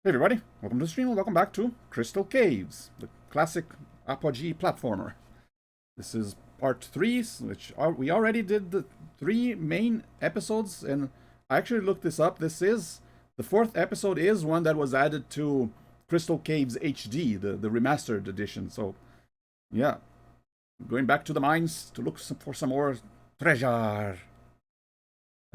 Hey everybody, welcome to the stream, welcome back to Crystal Caves, the classic Apogee platformer. This is part 3, we already did the 3 main episodes, and I actually looked this up. The 4th episode is one that was added to Crystal Caves HD, the remastered edition. So, yeah, going back to the mines to look for some more treasure.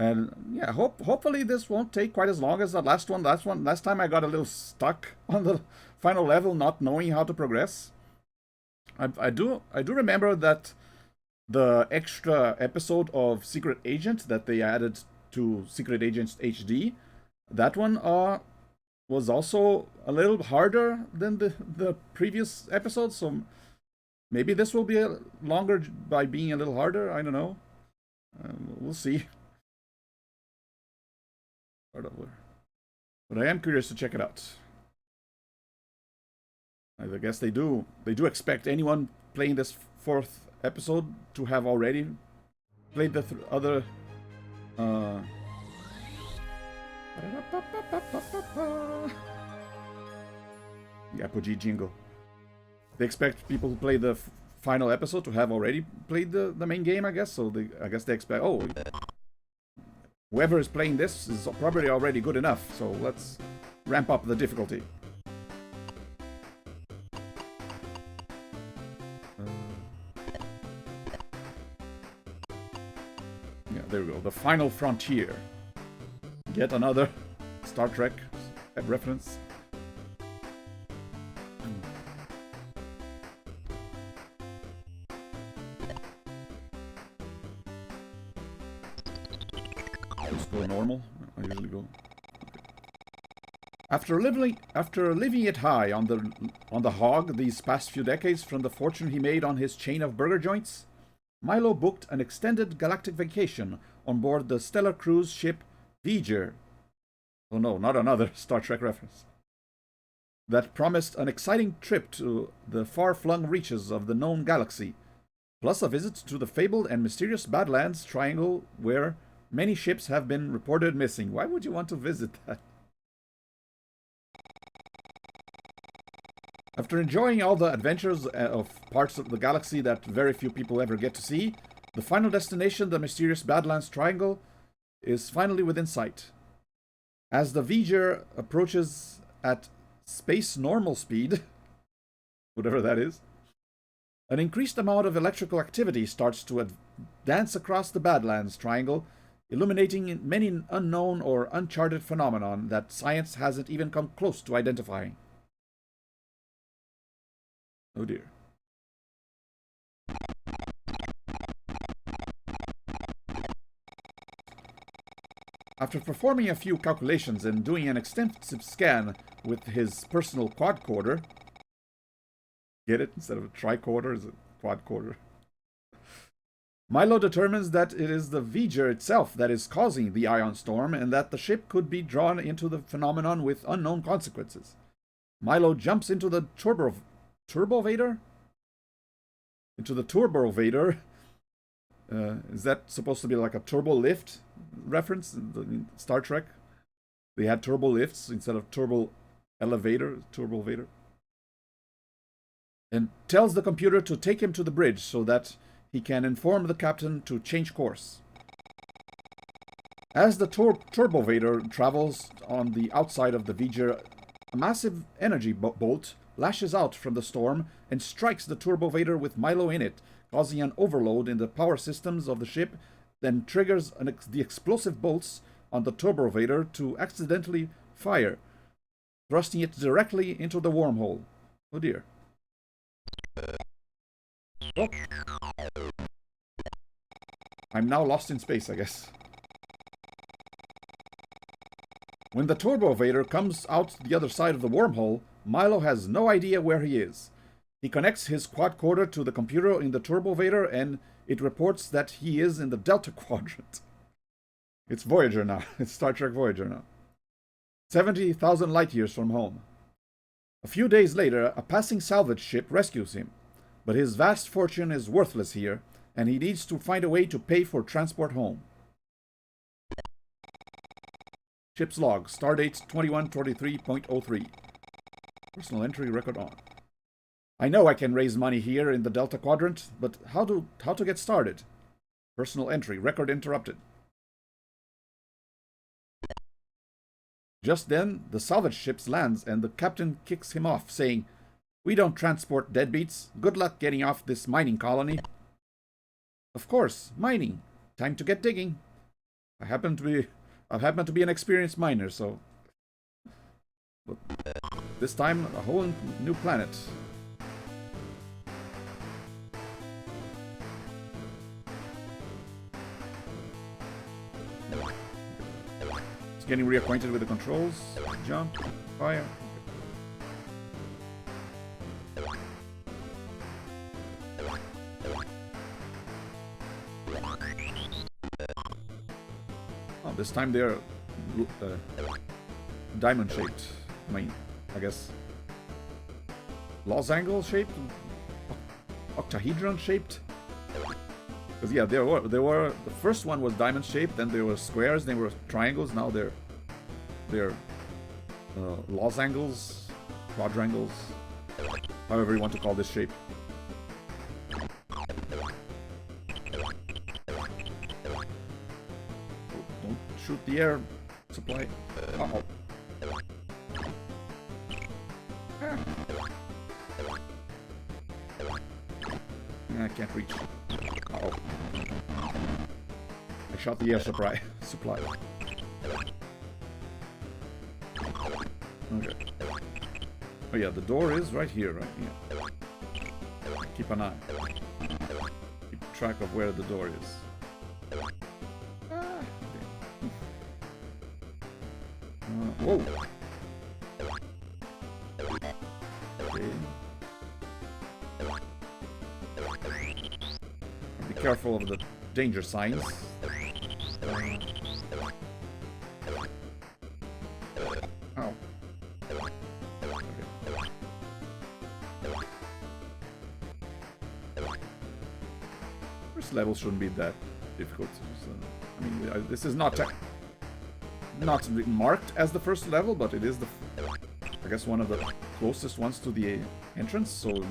And yeah, hopefully this won't take quite as long as the last one. Last time I got a little stuck on the final level, not knowing how to progress. I do remember that the extra episode of Secret Agent that they added to Secret Agents HD, that one was also a little harder than the previous episode. So maybe this will be longer by being a little harder. I don't know. We'll see. But I am curious to check it out. I guess they do expect anyone playing this 4th episode to have already played the other the Apogee jingle. They expect people who play the final episode to have already played the main game, I guess. So I guess they expect, oh, whoever is playing this is probably already good enough, so let's ramp up the difficulty. Yeah, there we go. The Final Frontier. Yet another Star Trek reference. Just go normal. I usually go. Okay. After living it high on the hog these past few decades from the fortune he made on his chain of burger joints, Milo booked an extended galactic vacation on board the stellar cruise ship Voyager. Oh no, not another Star Trek reference. That promised an exciting trip to the far-flung reaches of the known galaxy, plus a visit to the fabled and mysterious Badlands Triangle where many ships have been reported missing. Why would you want to visit that? After enjoying all the adventures of parts of the galaxy that very few people ever get to see, the final destination, the mysterious Badlands Triangle, is finally within sight. As the Voyager approaches at space normal speed, whatever that is, an increased amount of electrical activity starts to dance across the Badlands Triangle, illuminating many unknown or uncharted phenomena that science hasn't even come close to identifying. Oh dear. After performing a few calculations and doing an extensive scan with his personal quadcorder, get it? Instead of a tricorder, it's a quadcorder. Milo determines that it is the Voyager itself that is causing the ion storm and that the ship could be drawn into the phenomenon with unknown consequences. Milo jumps into the Turbovator? Into the Turbovator. Is that supposed to be like a turbo lift reference in Star Trek? They had turbo lifts instead of turbo elevator, Turbovator. And tells the computer to take him to the bridge so that he can inform the captain to change course. As the Turbovator travels on the outside of the Voyager, a massive energy bolt lashes out from the storm and strikes the Turbovator with Milo in it, causing an overload in the power systems of the ship, then triggers the explosive bolts on the Turbovator to accidentally fire, thrusting it directly into the wormhole. Oh dear. Oh. I'm now lost in space, I guess. When the Turbovator comes out the other side of the wormhole, Milo has no idea where he is. He connects his quadcorder to the computer in the Turbovator and it reports that he is in the Delta Quadrant. It's Voyager now. It's Star Trek Voyager now. 70,000 light years from home. A few days later, a passing salvage ship rescues him, but his vast fortune is worthless here, and he needs to find a way to pay for transport home. Ship's log. Stardate 2123.03. Personal entry record on. I know I can raise money here in the Delta Quadrant, but how to get started? Personal entry. Record interrupted. Just then, the salvage ship lands and the captain kicks him off, saying, "We don't transport deadbeats. Good luck getting off this mining colony." Of course, mining. Time to get digging. I happen to be an experienced miner, so... But this time, a whole new planet. Just getting reacquainted with the controls. Jump, fire. Oh, this time they're diamond-shaped. I mean, I guess losangle-shaped, octahedron-shaped. Because yeah, there were the first one was diamond-shaped, then there were squares, then there were triangles. Now they're losangles, quadrangles, however you want to call this shape. Don't shoot the air supply. Uh-oh. I can't reach. Uh-oh. I shot the air supply. Okay. Oh yeah, the door is right here, right? Yeah. Keep an eye. Keep track of where the door is. Ah, okay. Whoa! Okay. Be careful of the danger signs. Ow. Okay. First level shouldn't be that difficult. So, I mean, this is not marked as the first level, but it is I guess one of the closest ones to the entrance. So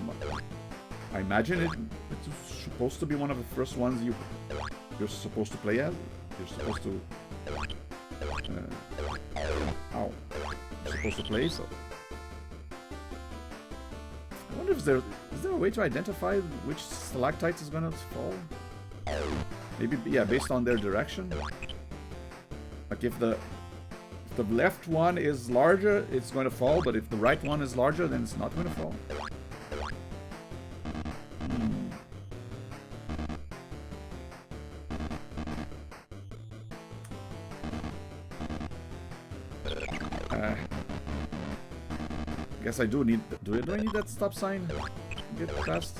I imagine it's supposed to be one of the first ones you're supposed to play as. You're supposed to. You're supposed to play. So I wonder if is there a way to identify which stalactite is gonna fall? Maybe, yeah, based on their direction. Like if the left one is larger, it's going to fall, but if the right one is larger, then it's not going to fall. Guess I do need. Do I need that stop sign? Get past.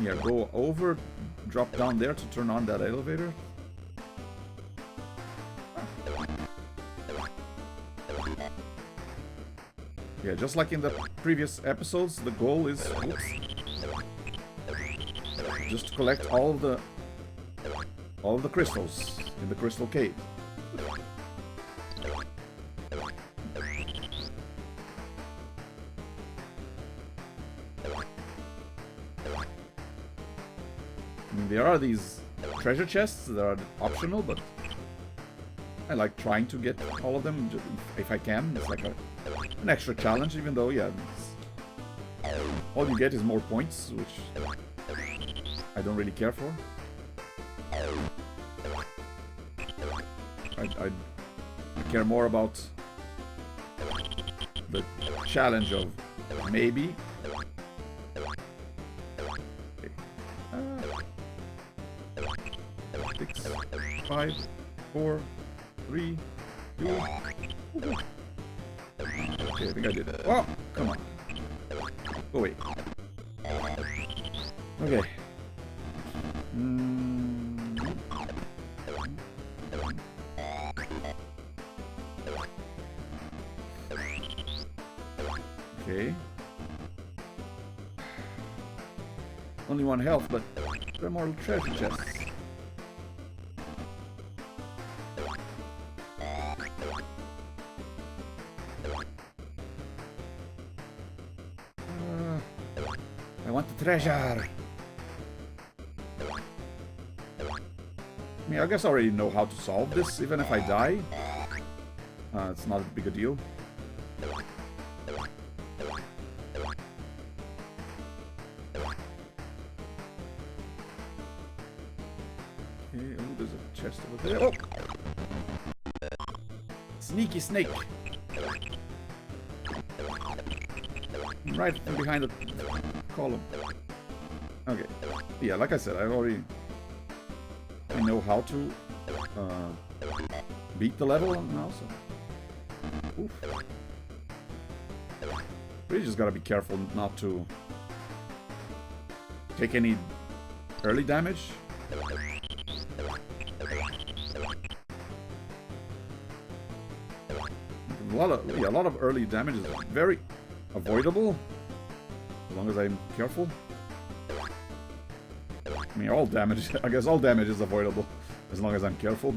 Yeah, go over, drop down there to turn on that elevator. Yeah, just like in the previous episodes, the goal is just to collect all of the crystals in the crystal cave. There are these treasure chests that are optional, but I like trying to get all of them if I can. It's like an extra challenge, even though, yeah, all you get is more points, which I don't really care for. I care more about the challenge of maybe. 6, 5, 4, 3, 2. Okay, I think I did it. Oh, come on. Go away. Okay. Okay. Only 1 health, but there are more treasure chests. I want the treasure. I mean, I guess I already know how to solve this, even if I die. It's not a big a deal. Okay, oh, there's a chest over there. Oh! Sneaky snake! Right from behind the column. Okay. Yeah, like I said, I know how to beat the level now, so... Oof. Really just gotta be careful not to take any early damage. A lot of early damage is very avoidable, as long as I'm careful. I mean, all damage, I guess all damage is avoidable, as long as I'm careful.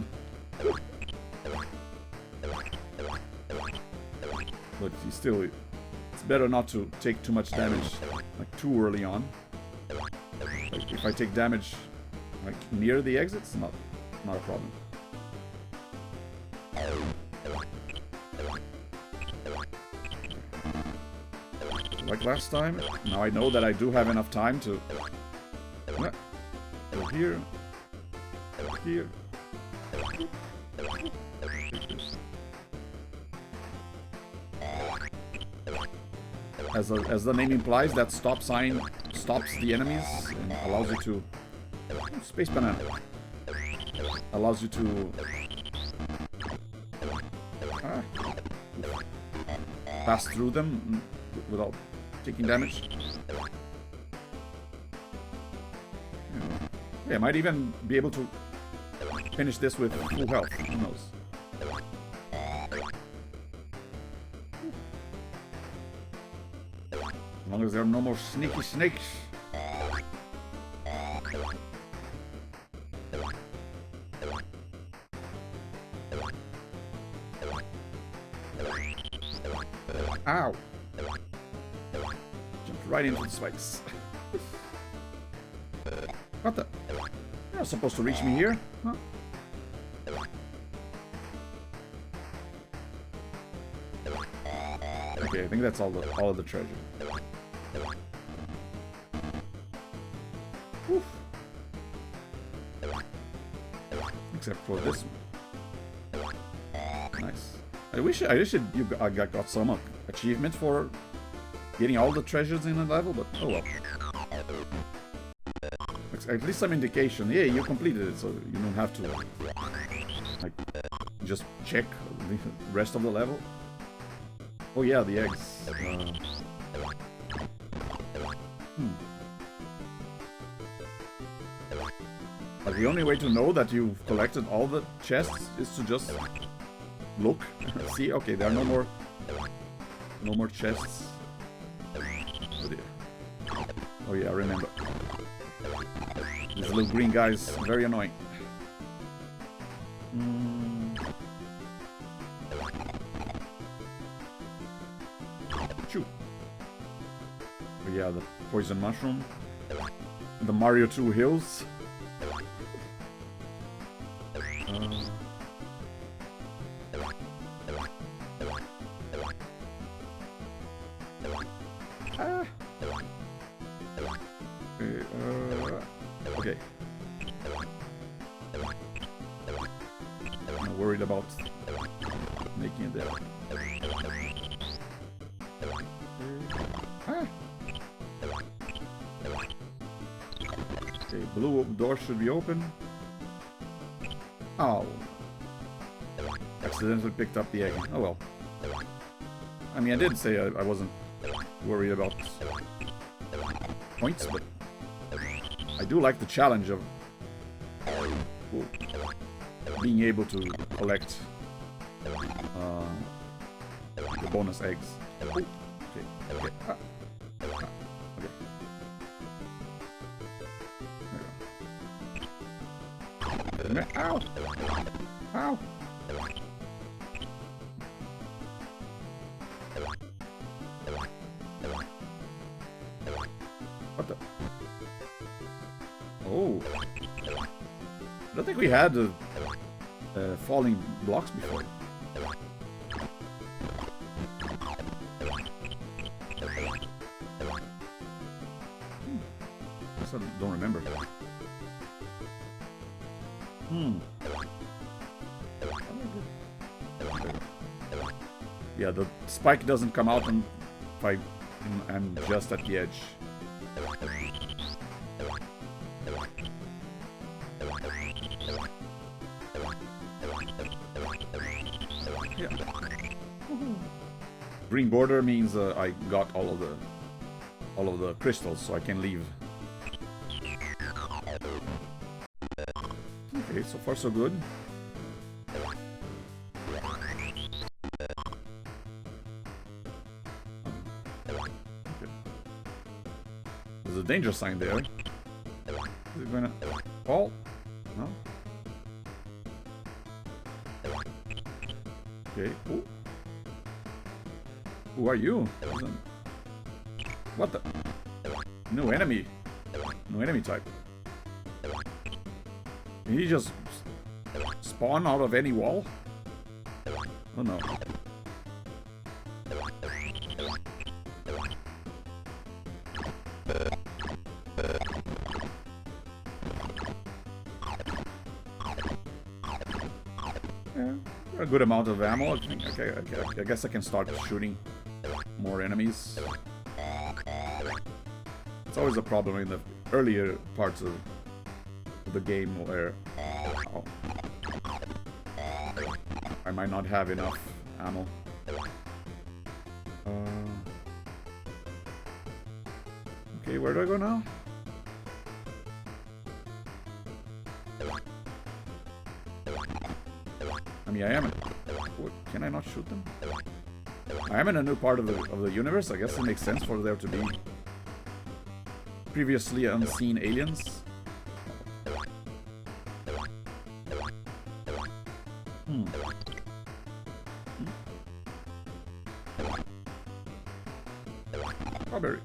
But still, it's better not to take too much damage, like, too early on. Like, if I take damage, like, near the exits, not a problem. Like last time, now I know that I do have enough time to go here, here. As the name implies, that stop sign stops the enemies and allows you to... Space banana. Allows you to... pass through them without taking damage. Yeah, I might even be able to finish this with full health. Who knows? As long as there are no more sneaky snakes. Ow! Jumped right into the spikes. What the? You're not supposed to reach me here, huh? Okay, I think that's all of the treasure. Oof. Except for this one. Nice. I wish I got some achievement for getting all the treasures in a level, but oh well. At least some indication. Yeah, you completed it, so you don't have to like just check the rest of the level. Oh yeah, the eggs. But the only way to know that you've collected all the chests is to just look. See, okay, there are no more chests. Oh yeah, I remember. These little green guys, very annoying. Shoot. Oh yeah, the poison mushroom. The Mario 2 hills. Okay. I'm not worried about making it there. Okay, blue door should be open. Oh. Accidentally picked up the egg. Oh well. I mean, I did say I wasn't worried about points, but I do like the challenge of being able to collect the bonus eggs. Okay, okay. Okay. Ow! Ow! What the? Oh. I don't think we had falling blocks before. I don't remember. Yeah, the spike doesn't come out if I'm just at the edge. Yeah. Green border means I got all of the crystals, so I can leave. Okay, so far so good. Okay. There's a danger sign there. Is it gonna fall? No? Okay. Ooh. Who are you? What the? No enemy. No enemy type. Did he just spawn out of any wall? Oh no. Yeah, a good amount of ammo. Okay, I guess I can start shooting more enemies. It's always a problem in the earlier parts of the game where I might not have enough ammo. Okay, where do I go now? I mean, I am. What, can I not shoot them? I am in a new part of the universe. I guess it makes sense for there to be previously unseen aliens. Strawberry.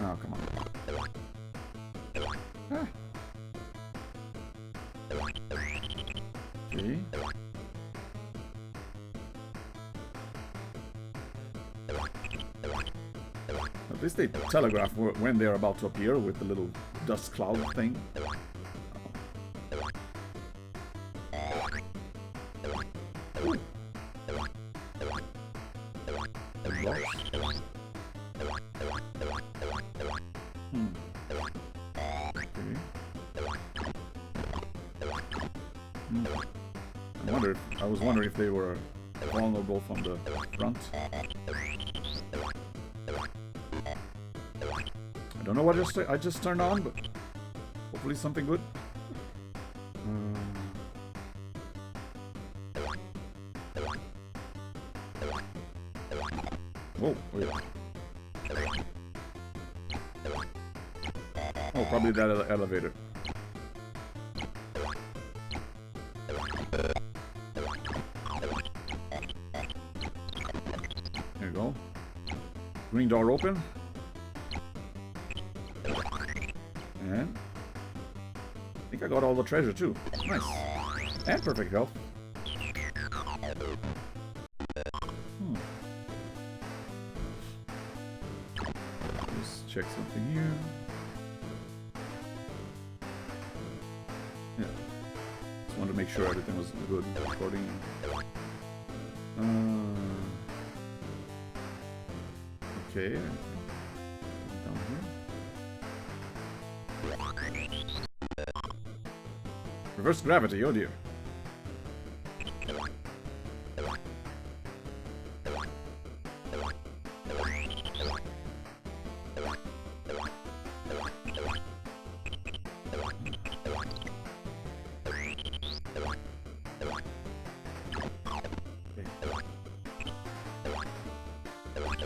Oh, come on. Ah. Okay. At least they telegraph when they're about to appear with the little dust cloud thing. I was wondering if they were vulnerable from the front. I don't know what I just turned on, but hopefully something good. Oh, wait. Oh, probably that elevator. There you go. Green door open. And I think I got all the treasure too. Nice. And perfect health. Just check something here. Yeah. Just wanted to make sure everything was good recording. Okay. Down here. Reverse gravity, oh dear.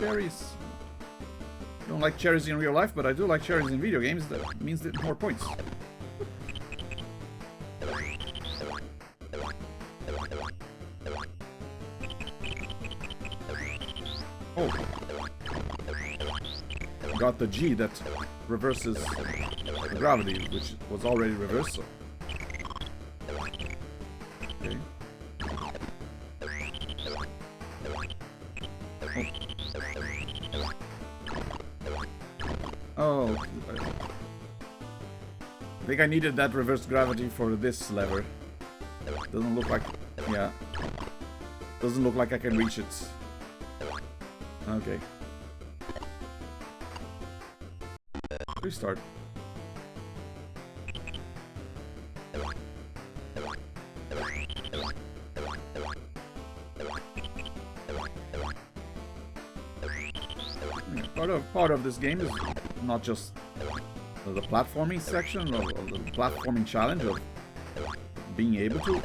cherries. I don't like cherries in real life, but I do like cherries in video games. That means that more points. Oh. Got the G that reverses the gravity, which was already reversed. So. Okay. Oh. I think I needed that reverse gravity for this lever. Doesn't look like... yeah. Doesn't look like I can reach it. Okay. Restart. Part of this game is not just the platforming section or the platforming challenge of being able to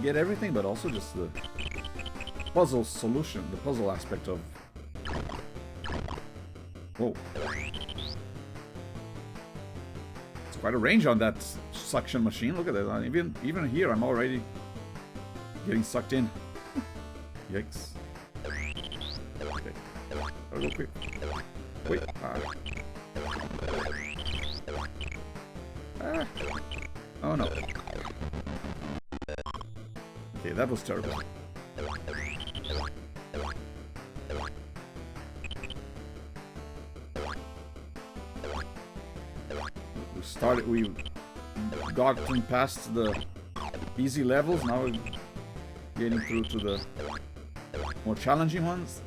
get everything, but also just the puzzle solution, the puzzle aspect of... whoa. It's quite a range on that suction machine. Look at that. Even here, I'm already getting sucked in. Yikes. Okay. Gotta go quick. Wait. Ah. Oh no. Okay, that was terrible. We gotten past the easy levels, now we're getting through to the more challenging ones.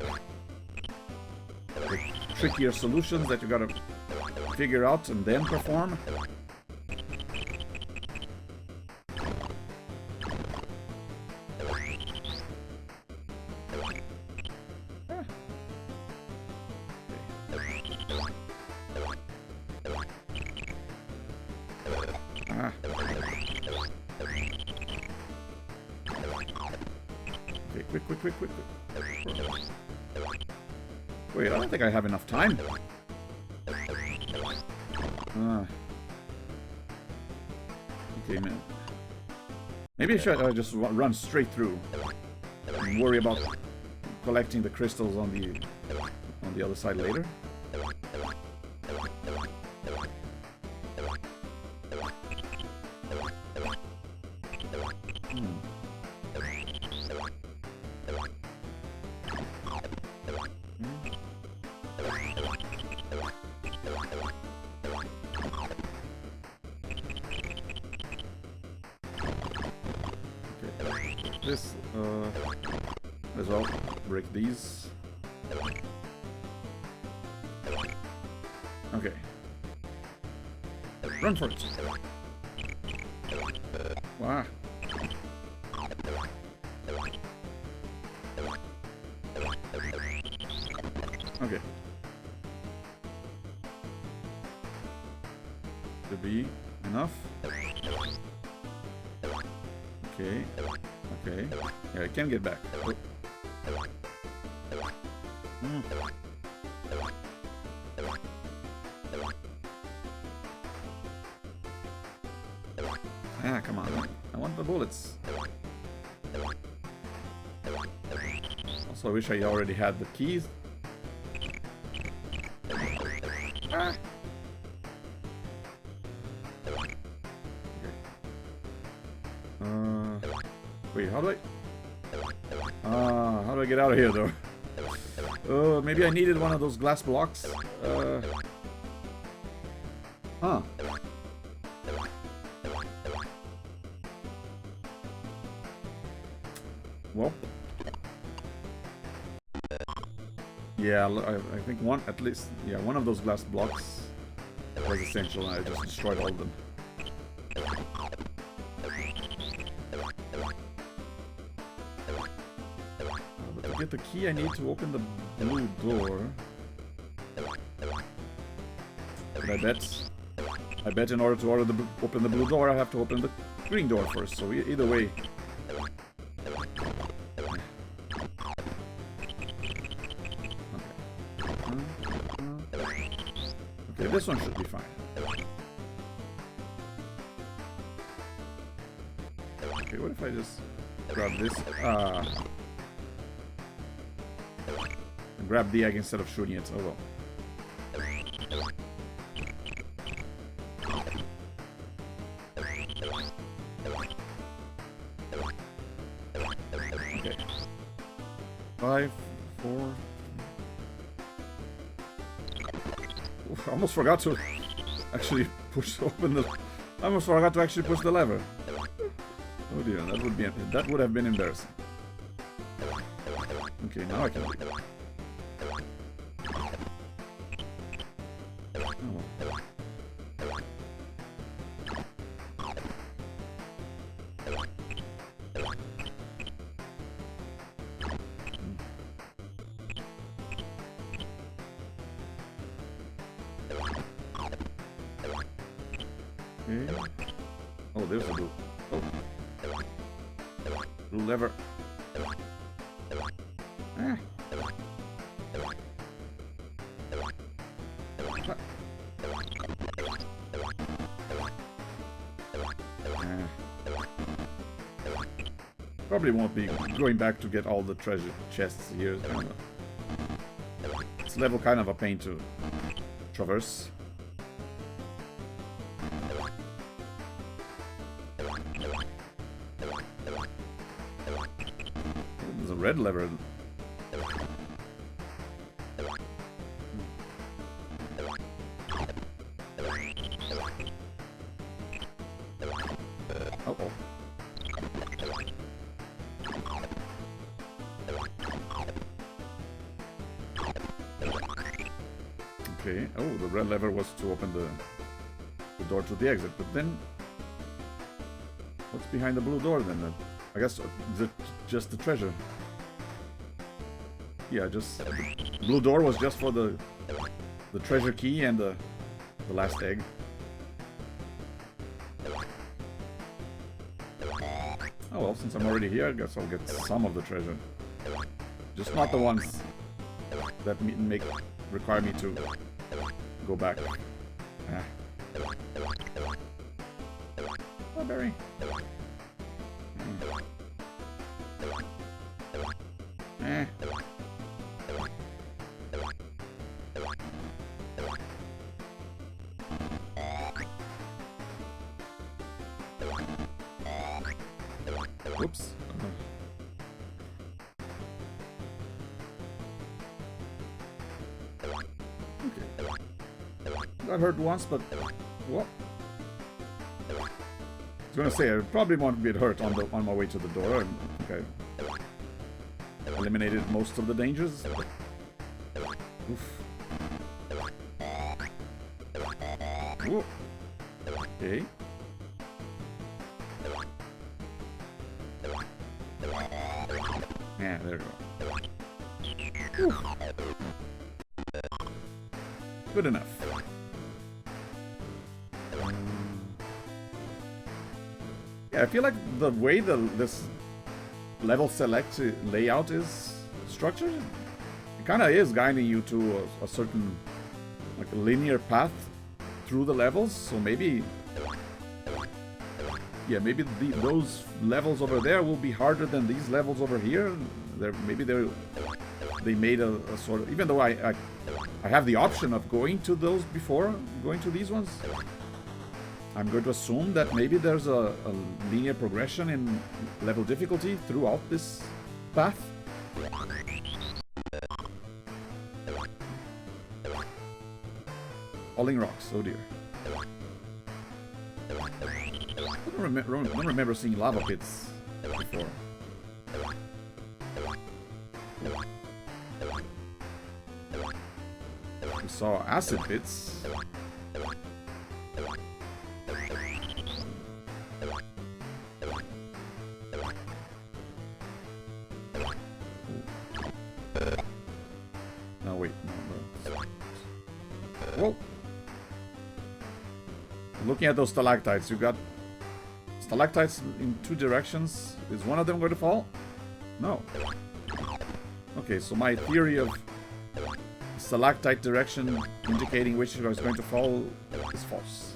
The trickier solutions that you gotta figure out and then perform. Quick. Wait, I don't think I have enough time. Okay, man. Maybe I should just run straight through and worry about collecting the crystals on the other side later. This, as well, break these. Okay. Run for it! Wow. Okay. Should be enough. Okay. Okay. Yeah, I can get back. Oh. Ah, come on. I want the bullets. Also, I wish I already had the keys. Ah. Wait, how do I get out of here, though? Maybe I needed one of those glass blocks. Huh. Well. Yeah, I think one, at least, yeah, one of those glass blocks was essential, and I just destroyed all of them. But to get the key, I need to open the blue door. But I bet in order to open the blue door, I have to open the green door first, so either way. Okay. Okay, this one should be fine. Okay, what if I just grab this? And grab the egg instead of shooting it. Oh well. Okay. 5, 4. Oof, I almost forgot to actually open the. I almost forgot to actually push the lever. Oh dear, that would have been embarrassing. Okay, now I can leave. Oh. Okay. Oh, there's a blue. Oh. Blue lever. Ah. Probably won't be going back to get all the treasure chests here. It's level kind of a pain to traverse. There's a red lever. Uh-oh. Okay. Oh, the red lever was to open the door to the exit, but then what's behind the blue door then? I guess just the treasure. Yeah, just the blue door was just for the treasure key and the last egg. Oh well, since I'm already here, I guess I'll get some of the treasure. Just not the ones that require me to go back. Ah. Strawberry. Eh. Whoops. Okay. Got hurt once, but what? I was gonna say I probably won't get hurt on my way to the door. And okay, eliminated most of the dangers. Oof. Whoa. Okay. Yeah, there we go. Whew. Good enough. Yeah, I feel like the way this level select layout is structured, it kind of is guiding you to a certain like a linear path through the levels. So maybe, yeah, maybe those levels over there will be harder than these levels over here. Maybe they made a sort of, even though I have the option of going to those before going to these ones, I'm going to assume that maybe there's a linear progression in level difficulty throughout this path. Falling rocks, oh dear. I don't remember seeing lava pits before. We saw acid pits. No, wait, no. Whoa! Looking at those stalactites, you got stalactites in two directions. Is one of them going to fall? No. Okay, so my theory of stalactite direction indicating which is going to fall is false.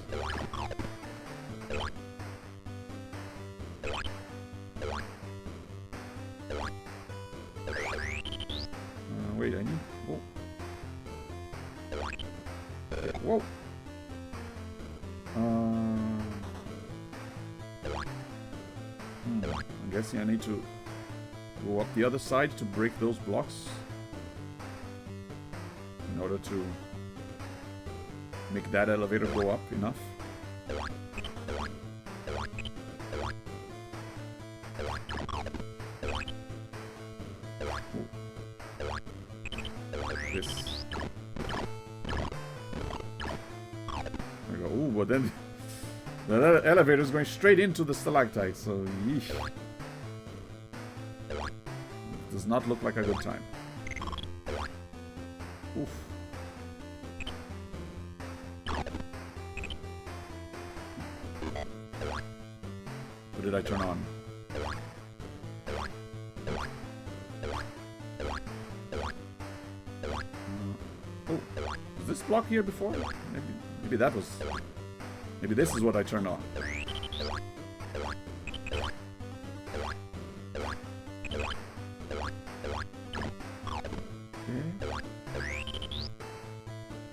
Wait, I need... Whoa. Okay, whoa. I'm guessing I need to go up the other side to break those blocks in order to make that elevator go up enough. This. There we go. Ooh, but then the elevator is going straight into the stalactite, so yeesh. Does not look like a good time. Oof. What did I turn on? Oh, was this block here before? Maybe that was... Maybe this is what I turned on.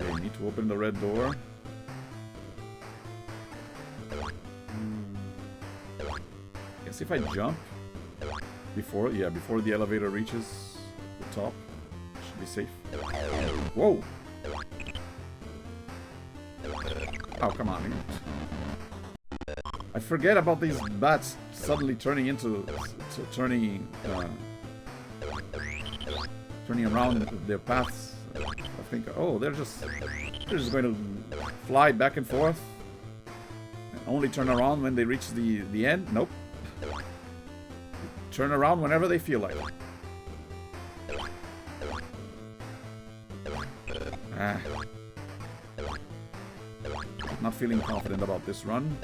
Okay, need to open the red door. Guess if I jump before the elevator reaches the top, should be safe. Whoa! Oh, come on. I forget about these bats suddenly turning into... turning around their paths. I think, oh, they're just going to fly back and forth. And only turn around when they reach the end. Nope. Turn around whenever they feel like it. Ah. Not feeling confident about this run.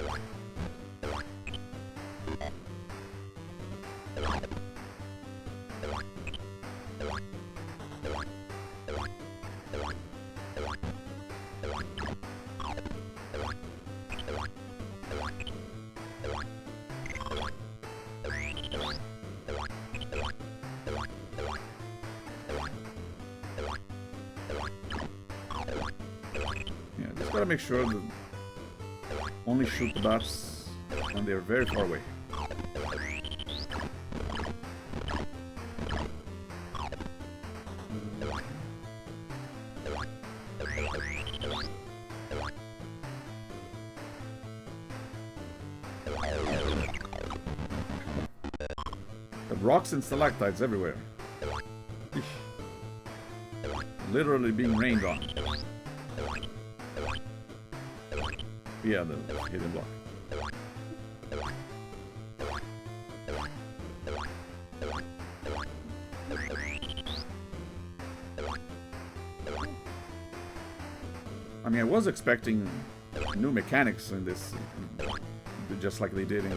Yeah, just gotta make sure that only shoot the bats when they're very far away. The rocks and stalactites everywhere. Eesh. Literally being rained on. Yeah, the hidden block. I mean, I was expecting new mechanics in this, just like they did in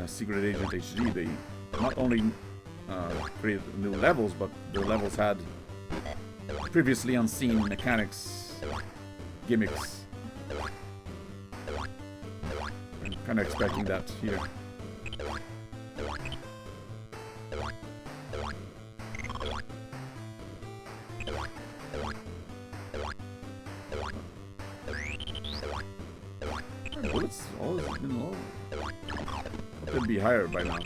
Secret Agent HD. They not only created new levels, but the levels had previously unseen mechanics, gimmicks. I'm kind of expecting that here. Bullets always been low. Could be higher by now.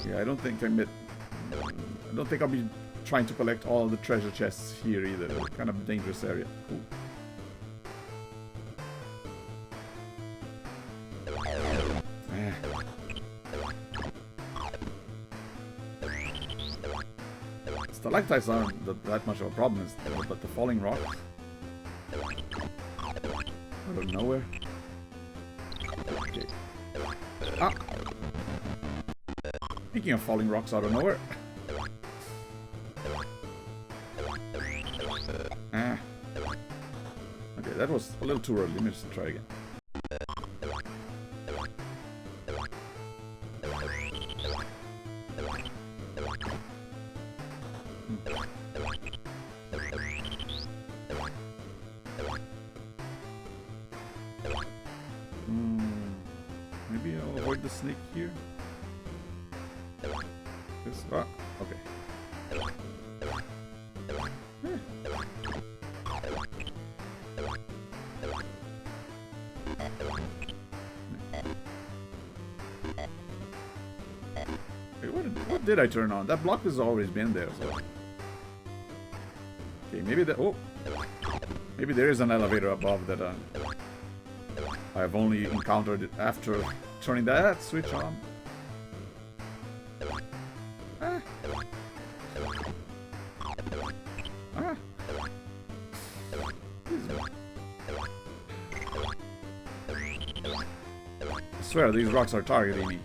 Yeah, I don't think I'll be trying to collect all the treasure chests here either. Kind of dangerous area. Ooh. Stalactites aren't that much of a problem, but the falling rocks out of nowhere. Okay. Ah! Speaking of falling rocks out of nowhere. Ah. Okay, that was a little too early. Let me just try again. Maybe I'll avoid the snake here. This, okay. Hey, what did I turn on? That block has always been there, so. Okay, maybe that. Oh, maybe there is an elevator above that I've only encountered it after turning that switch on. Ah. Ah. I swear these rocks are targeting me.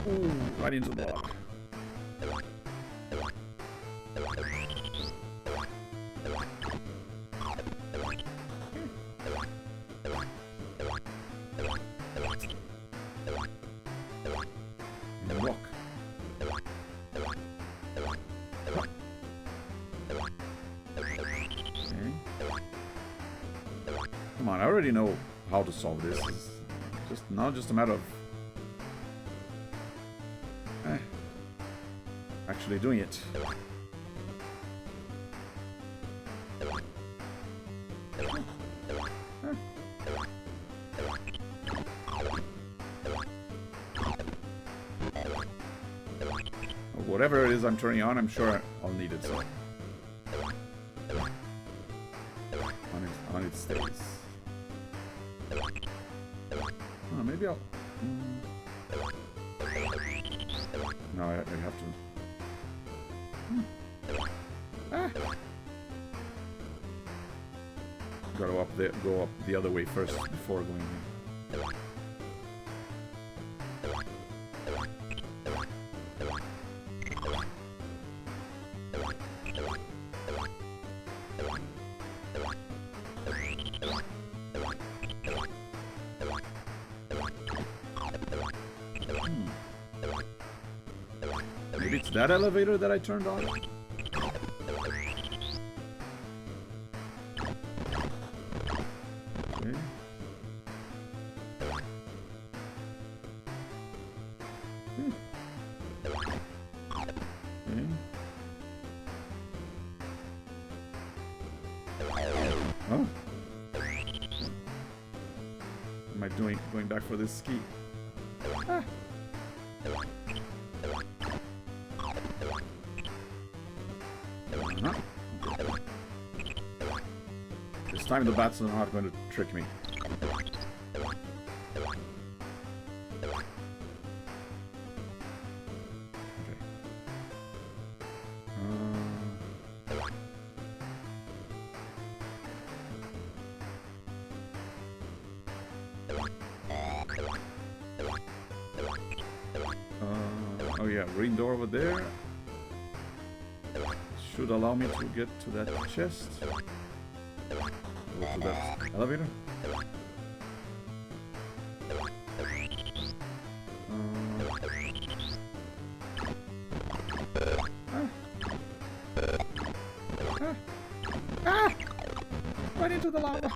Ooh, right into the block. And walk. Okay. Come on, I already know how to solve this. It's just now just a matter of actually doing it. Whatever it is I'm turning on, I'm sure I'll need it, so. On its stays. Oh, maybe I'll... No, I have to... Ah. Gotta go up the other way first before going in. Maybe it's that elevator that I turned on? Okay. Oh. Am I going back for this ski? Ah. This time the bats are not going to trick me. Oh yeah, green door over there. Should allow me to get to that chest. Go to that elevator. Right into the lava.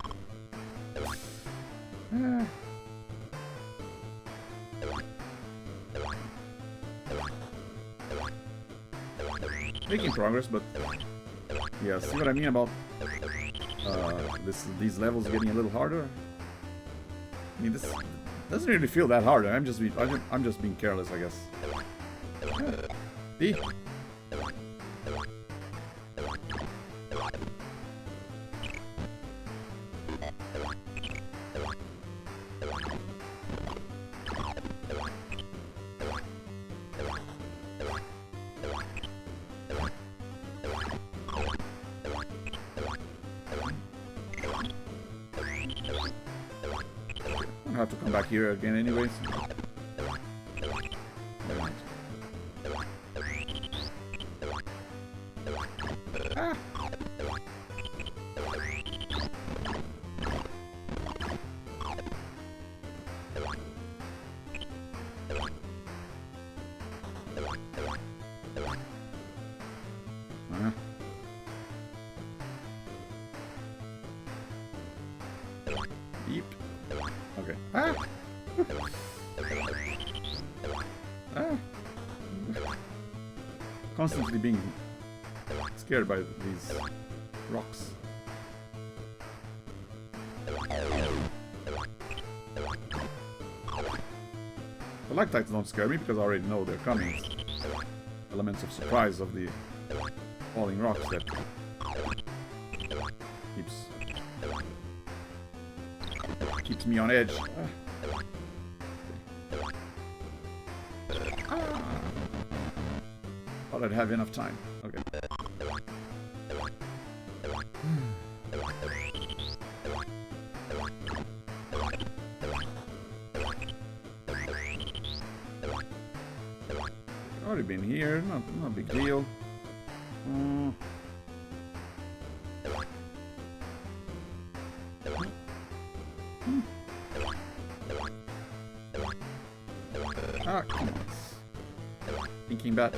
Making progress, but yeah, see what I mean about these levels getting a little harder. I mean, this doesn't really feel that hard. I'm just being careless, I guess. See? don't have to come back here again anyways. Ah. Beep. Okay. Ah! Ah! Constantly being scared by these rocks. The lactites don't scare me because I already know they're coming. It's elements of surprise of the falling rocks that keeps me on edge. Thought I'd have enough time. Okay. Already been here, not a big deal. Ah, come on. Thinking about.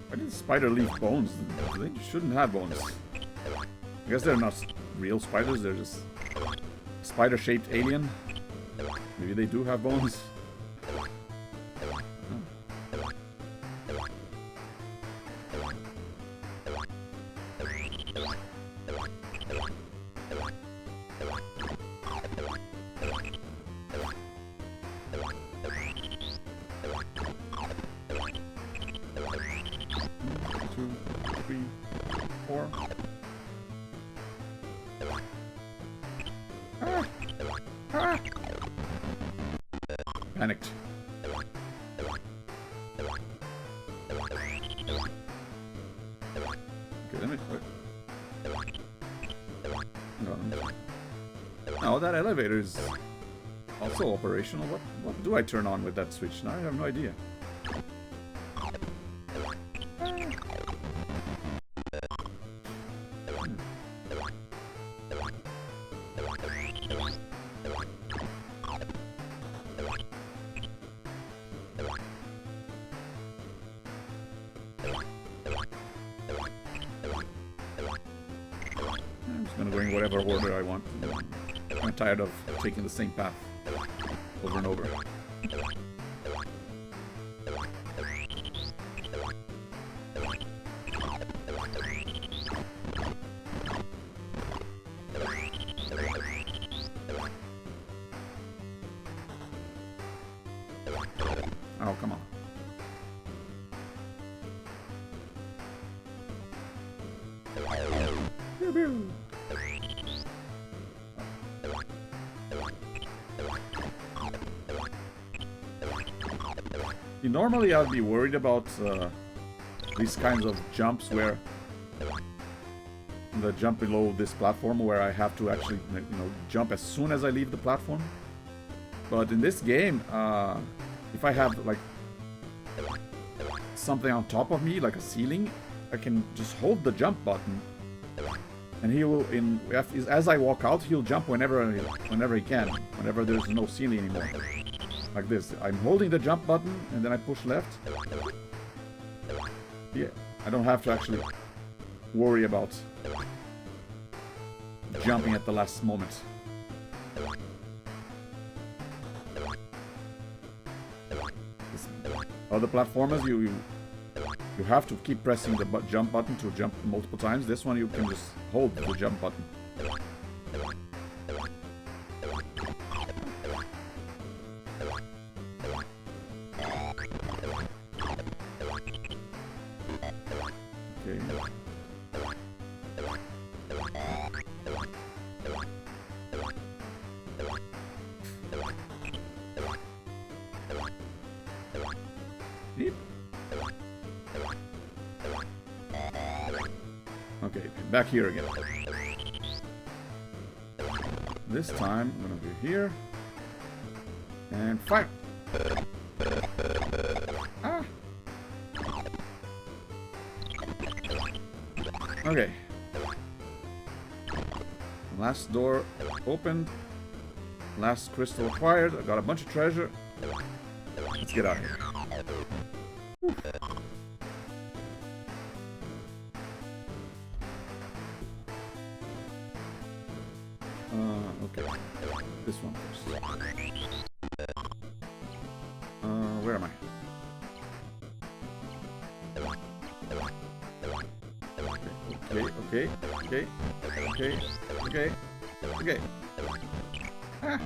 Why did the spider leave bones? They shouldn't have bones. I guess they're not real spiders, they're just spider-shaped alien. Maybe they do have bones. Panicked. Okay, let me... Oh, that elevator is also operational. What do I turn on with that switch? Now I have no idea. Whatever order I want. I'm tired of taking the same path over and over. Oh, come on. Pew pew. Normally I'd be worried about these kinds of jumps where the jump below this platform where I have to actually, you know, jump as soon as I leave the platform. But in this game, if I have like something on top of me, like a ceiling, I can just hold the jump button, and he will, as I walk out, he'll jump whenever he can, whenever there's no ceiling anymore. Like this. I'm holding the jump button and then I push left. Yeah, I don't have to actually worry about jumping at the last moment. Other platformers, you have to keep pressing the jump button to jump multiple times. This one you can just hold the jump button. Okay, back here again. This time, I'm gonna be here. And fire! Ah! Okay. Last door opened. Last crystal acquired. I got a bunch of treasure. Let's get out of here. Whew. Okay. This one first. Where am I? Okay. Ah.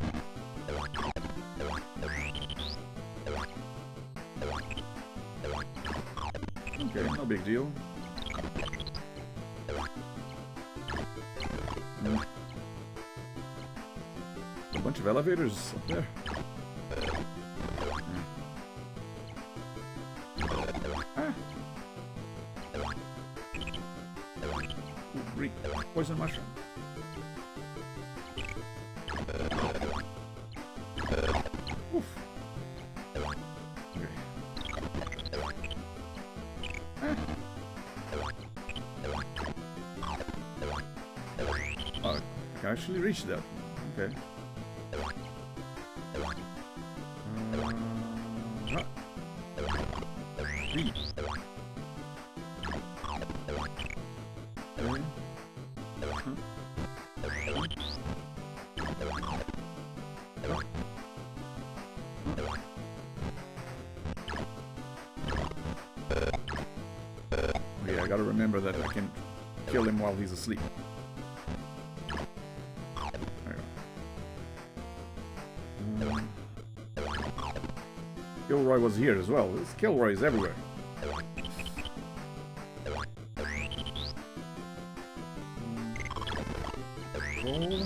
Okay, no big deal. A bunch of elevators up there. Ah. Ooh, poison mushroom. Oof. Okay. Ah. Oh, I can actually reach that. Okay. Okay, I gotta remember that I can kill him while he's asleep. There you go. Kilroy was here as well. This Kilroy is everywhere. Roll.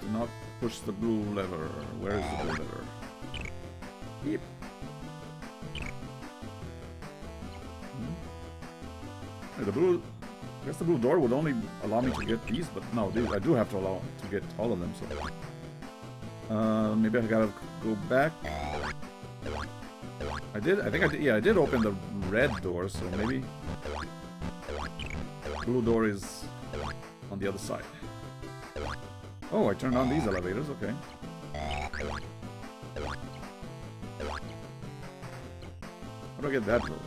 Do not push the blue lever. Where is the blue lever? Yep. The blue... I guess the blue door would only allow me to get these, but no, these I do have to allow to get all of them, so... maybe I gotta go back. I think I did, yeah, I did open the red door, so maybe... Blue door is on the other side. Oh, I turned on these elevators, okay. How do I get that door?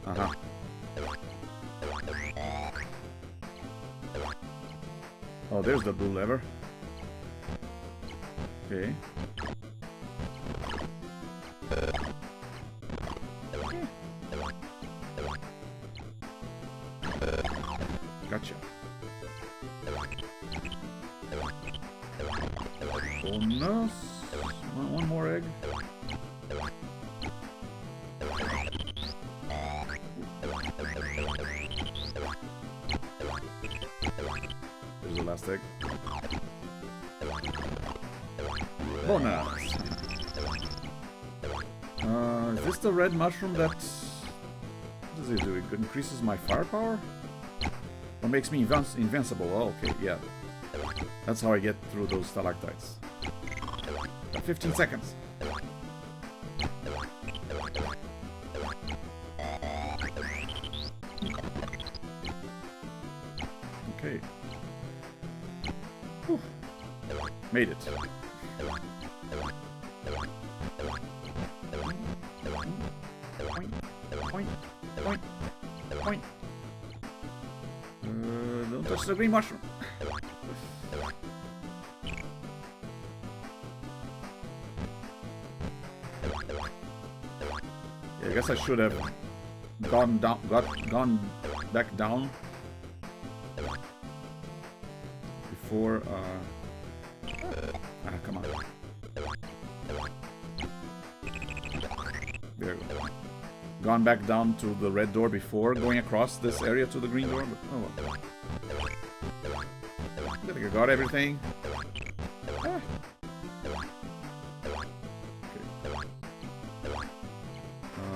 Uh-huh. Oh, there's the blue lever. Okay. Gotcha. Bonus. One more egg. There's the last egg. Bonus. Is this the red mushroom that... What does it do? It increases my firepower? Or makes me invincible? Oh, okay, yeah. That's how I get through those stalactites. 15 seconds. Okay. Whew. Made it. Point. Don't touch the green mushroom. Yeah, I guess I should have gone back down before. Come on. There we go. Gone back down to the red door before going across this area to the green door, but oh well. I think I got everything. Ah. Okay.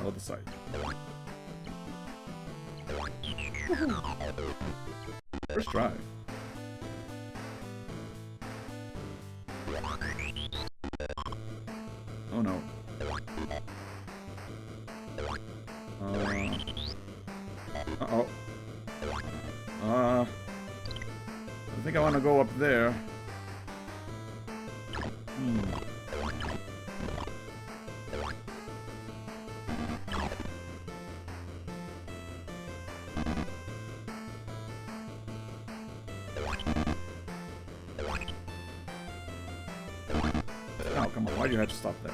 Other side. First try. Oh no. Uh-oh. I think I want to go up there. Oh, come on. Why do you have to stop there?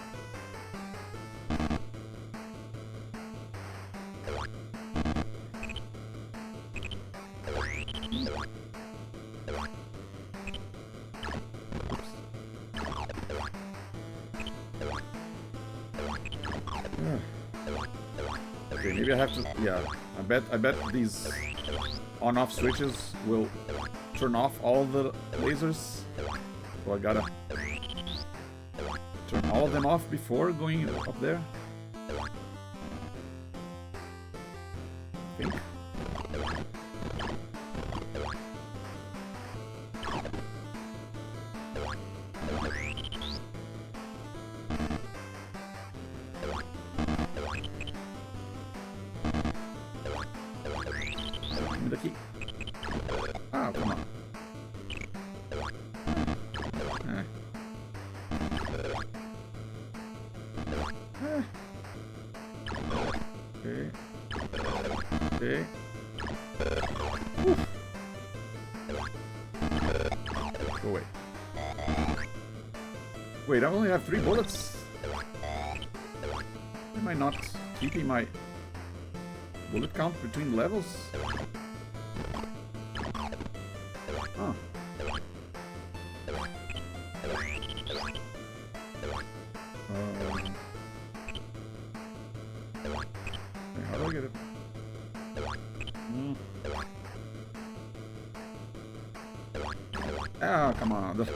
Okay, maybe I have to. Yeah, I bet these on-off switches will turn off all the lasers. So I gotta turn all of them off before going up there. I think. Give me the key. Oh, come on. Okay. Okay. Oof. Go away. Wait, I only have 3 bullets. Am I not keeping my bullet count between levels? Huh. How do I get it? Ah, come on.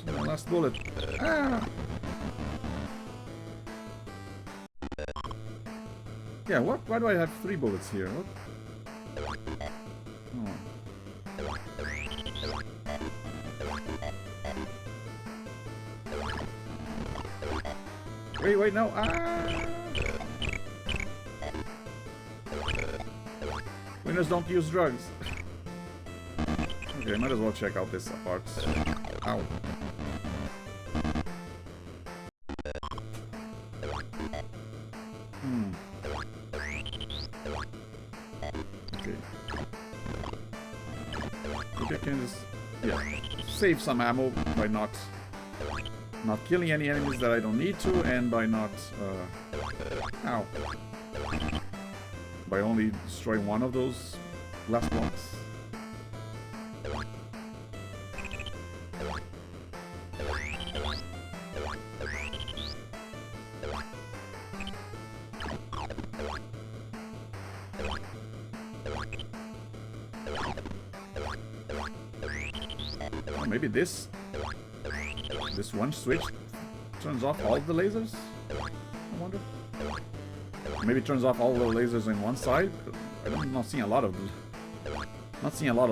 My last bullet. Ah. Yeah, what? Why do I have 3 bullets here? What? Oh. Wait, no. Ah! Winners don't use drugs. Okay, might as well check out this part. Ow. Okay. Maybe I can just, save some ammo by not killing any enemies that I don't need to, and by not, by only destroying one of those glass blocks. Oh, maybe this one switch turns off all the lasers? I wonder. Maybe it turns off all the lasers in one side. I'm not seeing a lot of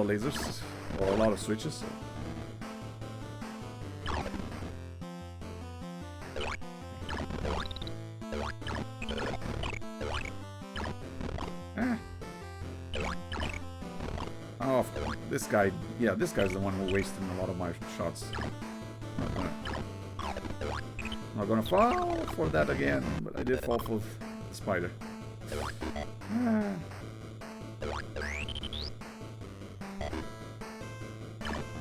lasers or a lot of switches. So. Oh, this guy. Yeah, this guy's the one who wasted a lot of my shots. Not gonna fall for that again, but I did fall for the spider.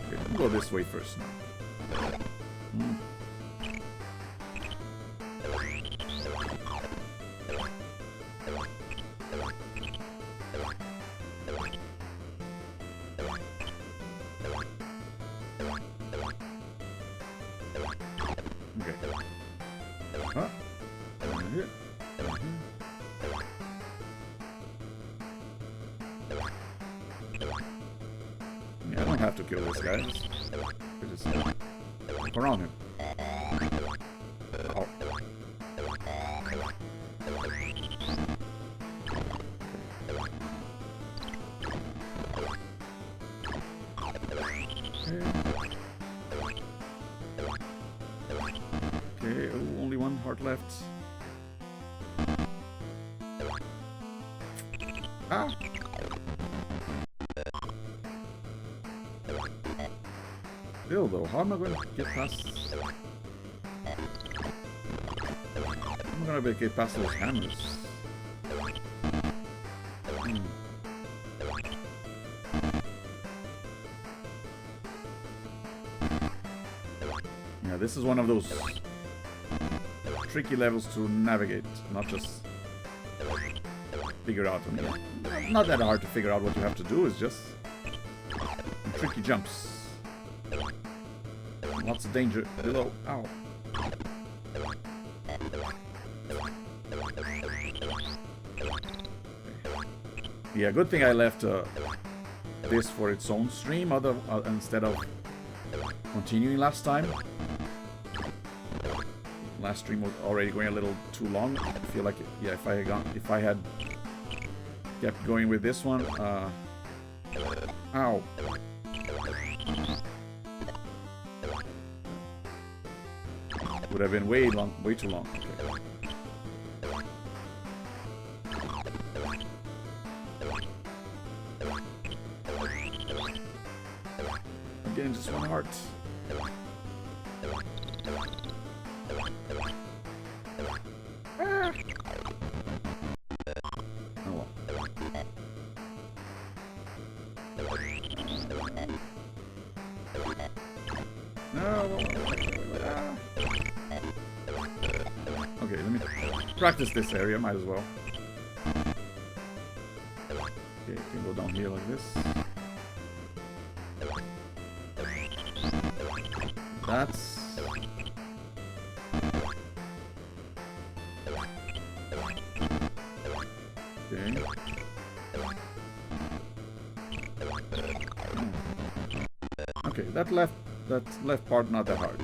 Okay, we'll go this way first now. Yeah, I don't have to kill this guy. Just look around him. Oh. Okay, oh, only one heart left. Ah! Still though, how am I going to get past... I'm gonna get past those hammers. Yeah, this is one of those tricky levels to navigate, not just figure out. I mean, not that hard to figure out what you have to do, it's just tricky jumps. Lots of danger below. Ow. Yeah, good thing I left this for its own stream instead of continuing last time. Last stream was already going a little too long. I feel like, yeah, if I had kept going with this one, ow. Would have been way too long. Okay. I'm getting just one heart. Ah. Oh well. No. Ah. Okay, let me practice this area, might as well. Okay, can go down here like this. That's... Okay. Okay, that left part not that hard.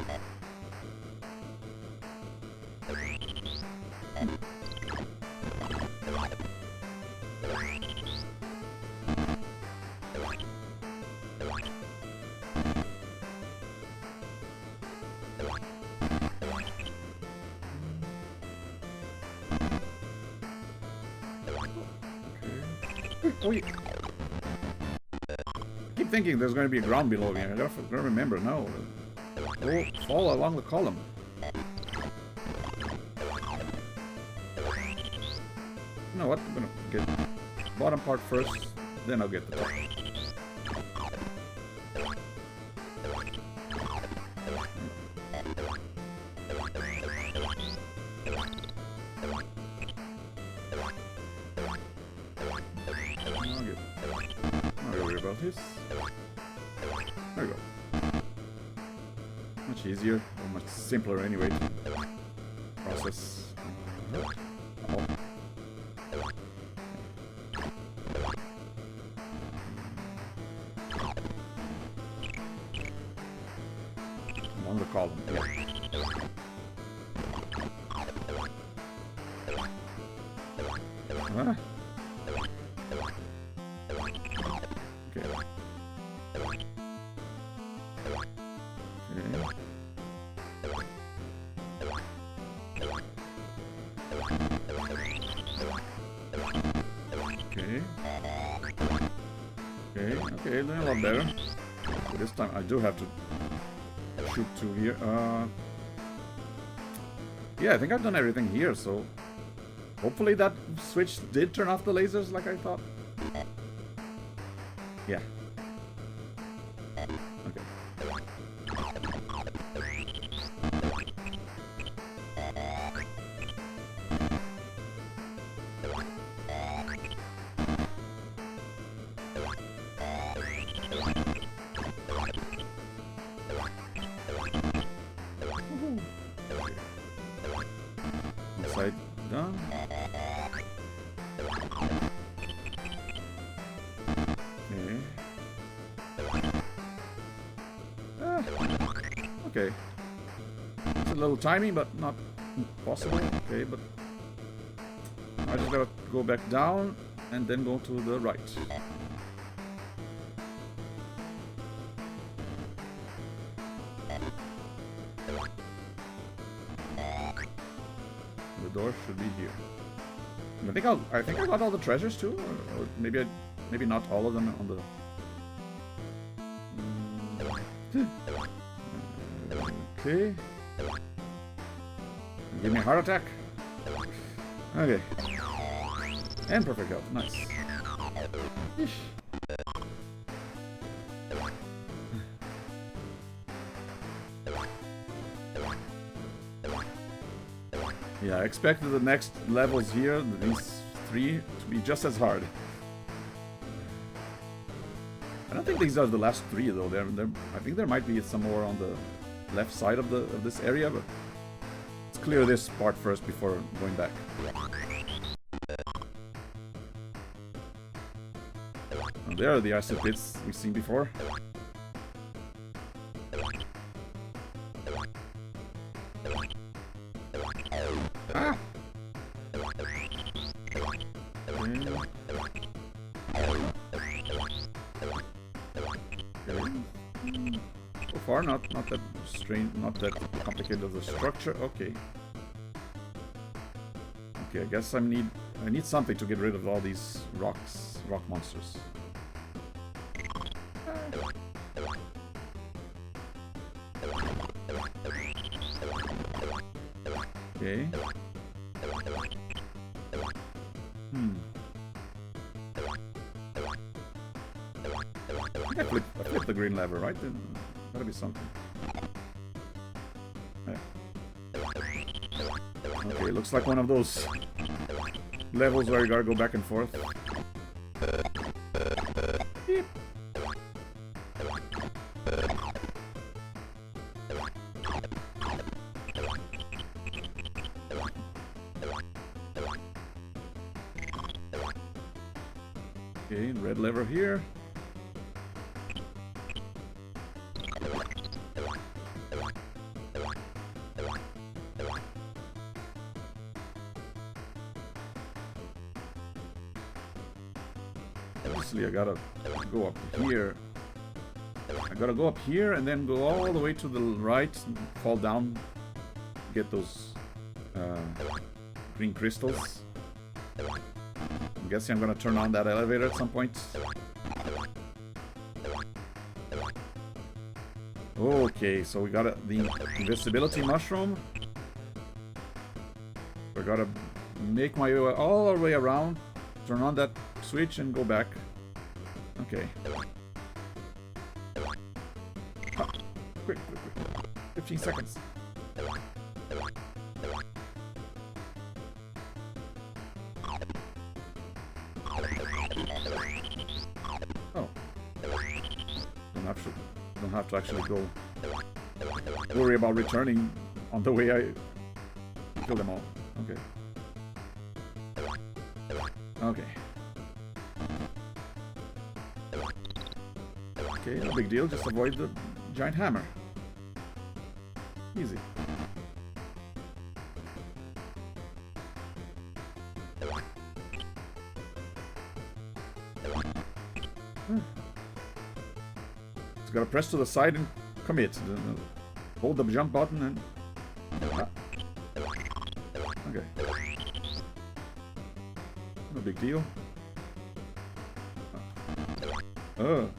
Oh, yeah. I keep thinking there's going to be a ground below me. I gotta remember. No, fall along the column. You know what? I'm gonna get the bottom part first, then I'll get the top. There we go. Much easier, or much simpler anyway to process. Oh. On the column, yeah. Ah. Okay, doing a lot better. So this time I do have to shoot through here. Yeah, I think I've done everything here, so hopefully that switch did turn off the lasers like I thought. Yeah. Okay. Side done. Okay. It's a little tiny, but not impossible. Okay, but I just gotta go back down and then go to the right. The door should be here. I think I got all the treasures too, or maybe not all of them on the. Okay. Give me a heart attack. Okay. And perfect health. Nice. Eesh. Yeah, I expected the next levels here, these 3, to be just as hard. I don't think these are the last 3 though. I think there might be some more on the left side of this area, but let's clear this part first before going back. And there are the acid pits we've seen before. Ah! Okay. So far, not that strange, not that complicated of a structure. Okay. Okay, I guess I need something to get rid of all these rock monsters. Okay. I flipped the green lever, right? Then gotta be something. Yeah. Okay, looks like one of those levels where you gotta go back and forth. Beep. Okay, red lever here. Obviously, I gotta go up here. I gotta go up here and then go all the way to the right and fall down, get those green crystals. I'm guessing I'm gonna turn on that elevator at some point. Okay, so we got the invisibility mushroom. I gotta make my way all the way around, turn on that switch and go back. Okay. Ah, quick. 15 seconds. Oh. Don't have to actually go worry about returning on the way I kill them all. Okay. Okay. Okay, no big deal, just avoid the giant hammer. Easy. Just gotta press to the side and commit. Hold the jump button and... Ah. Okay. No big deal. Oh.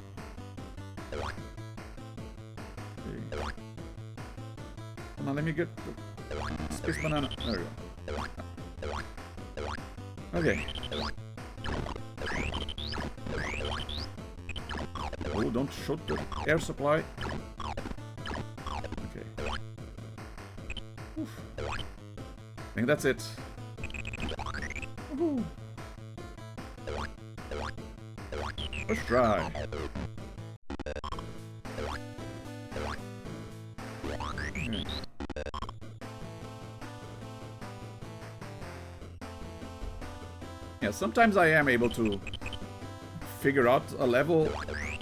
Okay. Come on, let me get the space banana. There we go. Okay. Oh, don't shoot the air supply. Okay. Oof. I think that's it. Woohoo. Let's try. Yeah, sometimes I am able to figure out a level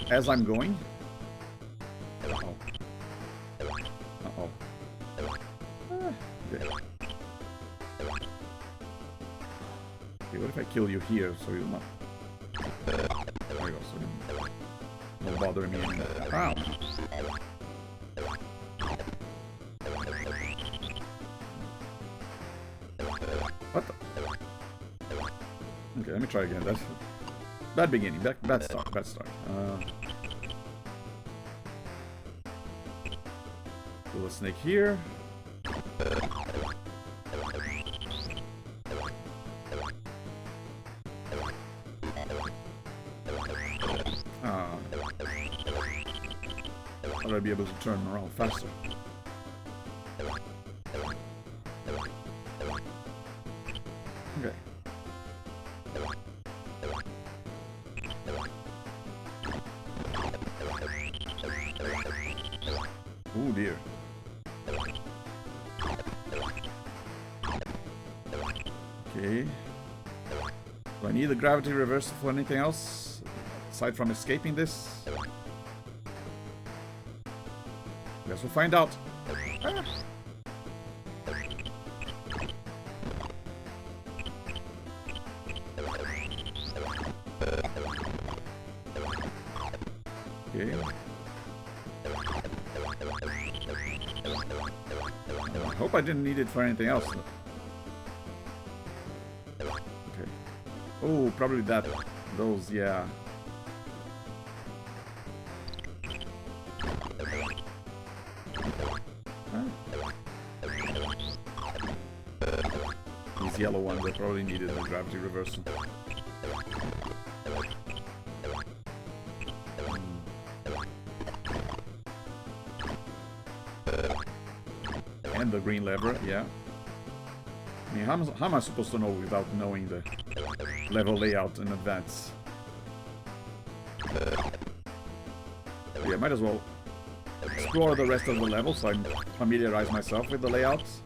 as I'm going. Oh. Oh. Okay, what if I kill you here so you're not... There you go, so you don't bother me anymore. Ow! What the? Okay, let me try again. That's bad beginning. Bad start. Bad start. Little snake here. How do I be able to turn around faster? Okay. Oh dear. Okay. Do I need the gravity reversal for anything else? Aside from escaping this? Guess we'll find out. Ah. Okay. I hope I didn't need it for anything else. Okay. Oh, probably that. Those, yeah. These yellow ones, I probably needed the gravity reversal. And the green lever, yeah. I mean, how am I supposed to know without knowing the level layout in advance? Yeah, might as well explore the rest of the level so I familiarize myself with the layouts.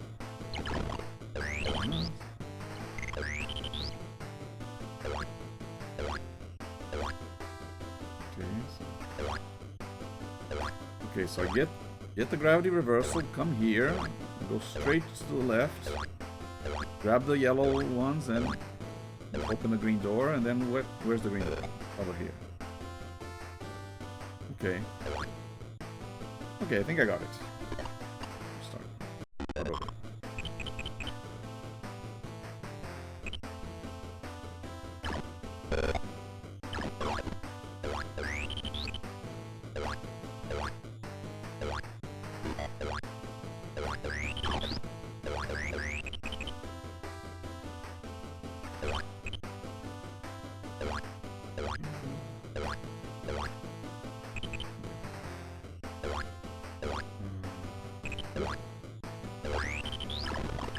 Okay, so I get the gravity reversal, come here, go straight to the left, grab the yellow ones and open the green door, and then where's the green door? Over here. Okay. Okay, I think I got it. Start over.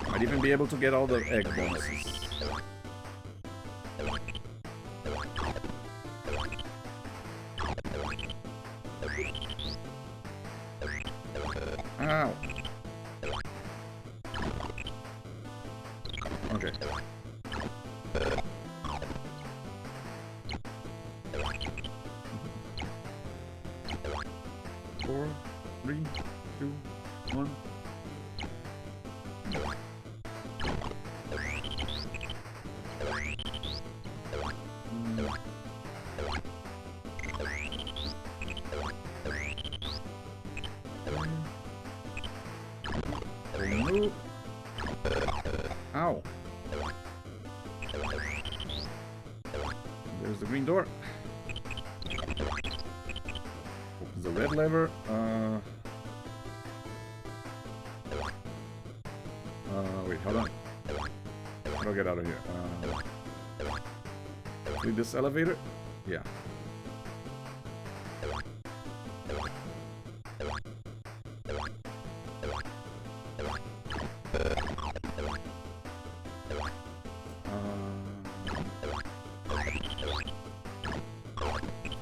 Might even be able to get all the egg bonuses. Ow. Okay. 4, 3, 2, 1. Ow. There's the green door. Opens the red lever. Wait, hold on. How do I get out of here? Leave this elevator? Yeah.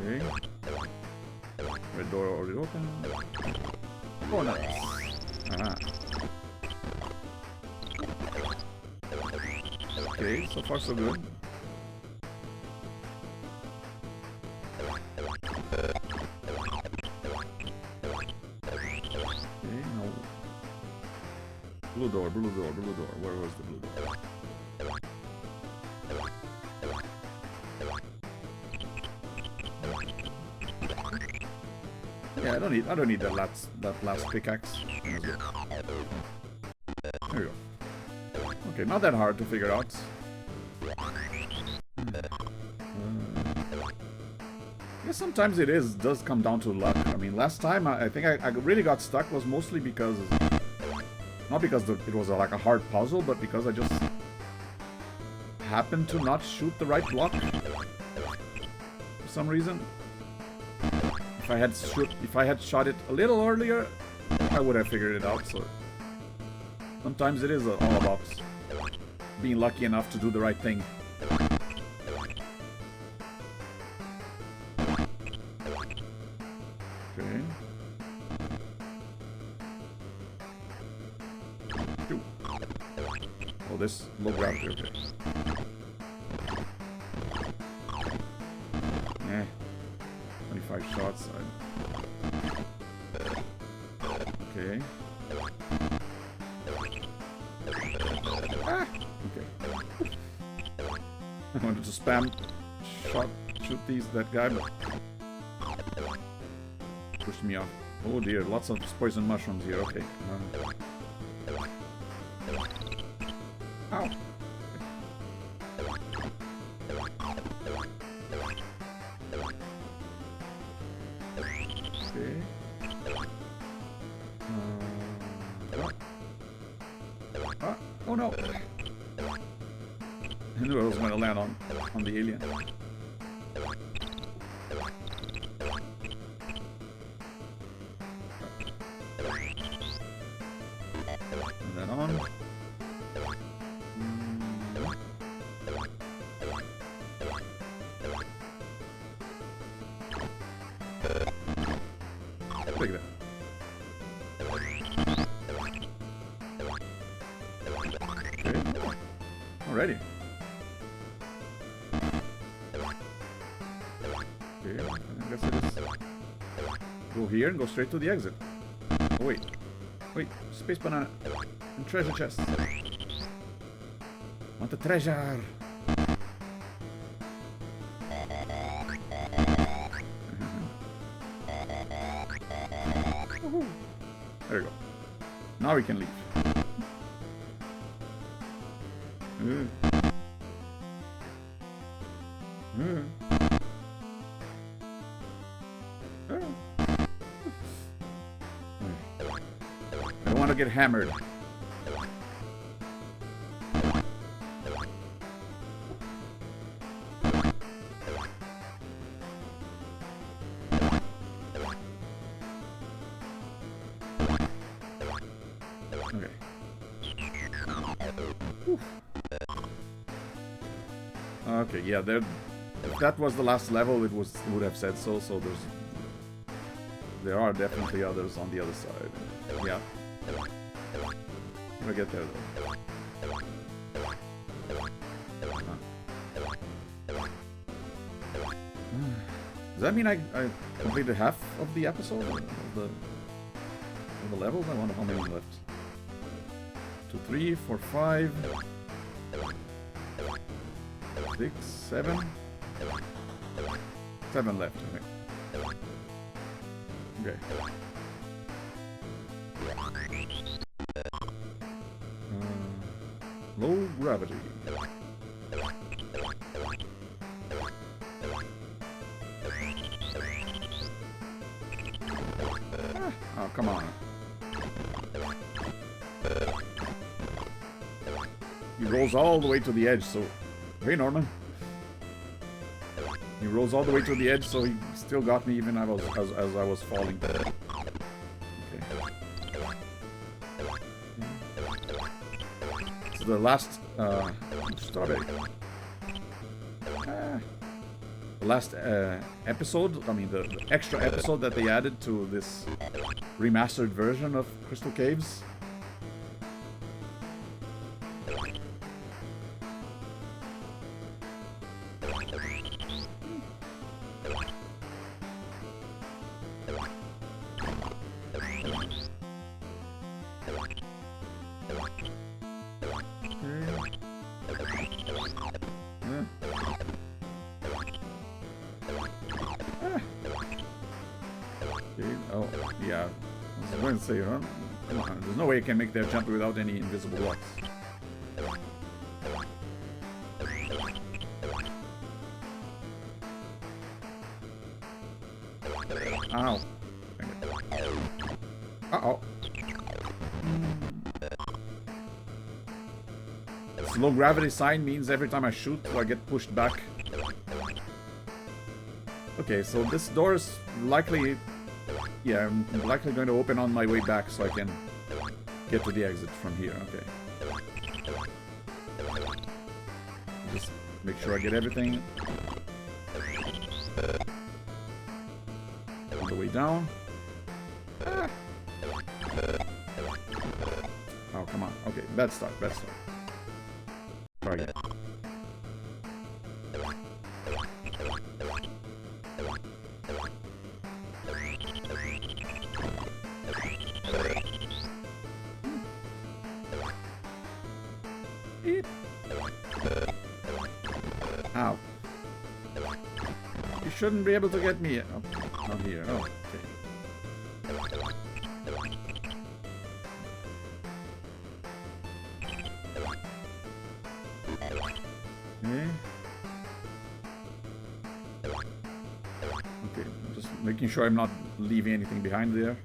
Okay. Red door already open. Oh, nice. Ah. Okay, so far so good. Okay, no. Blue door, blue door, blue door. Where was the blue door? Yeah, I don't need that last pickaxe. There we go. Okay, not that hard to figure out. Yeah, sometimes it does come down to luck. I mean, last time I think I really got stuck was mostly because, not because it was like a hard puzzle, but because I just happened to not shoot the right block for some reason. If I had shot it a little earlier, I would have figured it out. So sometimes it is all about being lucky enough to do the right thing. Okay. Oh, this low gravity. Okay. Eh. 25 shots. Okay. Ah! Okay. I wanted to spam shoot that guy, but pushed me off. Oh dear, lots of poison mushrooms here. Okay. Ow. Okay. Oh no! I knew I was going to land on the alien. And then on. Look at that. Okay. Alrighty. Okay, I guess I just go here and go straight to the exit. Oh, wait. Wait, space banana. And treasure chest. Want the treasure. There we go. Now we can leave. I don't want to get hammered. Okay. Whew. Okay, yeah, if that was the last level, it would have said so. So there are definitely others on the other side. Yeah. I'll get there though. Does that mean I completed half of the episode of the levels? I wonder how many left. 2, 3, 4, 5, 6, 7. 7 left. Okay. Low gravity. Oh, come on. He rolls all the way to the edge, so... Hey, Norman. He rolls all the way to the edge, so he still got me even as I was falling. Okay. So the last... strawberry. The last episode, I mean the extra episode that they added to this remastered version of Crystal Caves. Oh, yeah. I was going to say, huh? Come on, there's no way I can make that jump without any invisible blocks. Ow. Uh-oh. This low gravity sign means every time I shoot, I get pushed back. Okay, so this door is likely... Yeah, I'm likely going to open on my way back so I can get to the exit from here. Okay. Just make sure I get everything. On the way down. Ah. Oh, come on. Okay, bad start, bad start. Try again. Ow. You shouldn't be able to get me up here. Oh, okay. Okay, just making sure I'm not leaving anything behind there.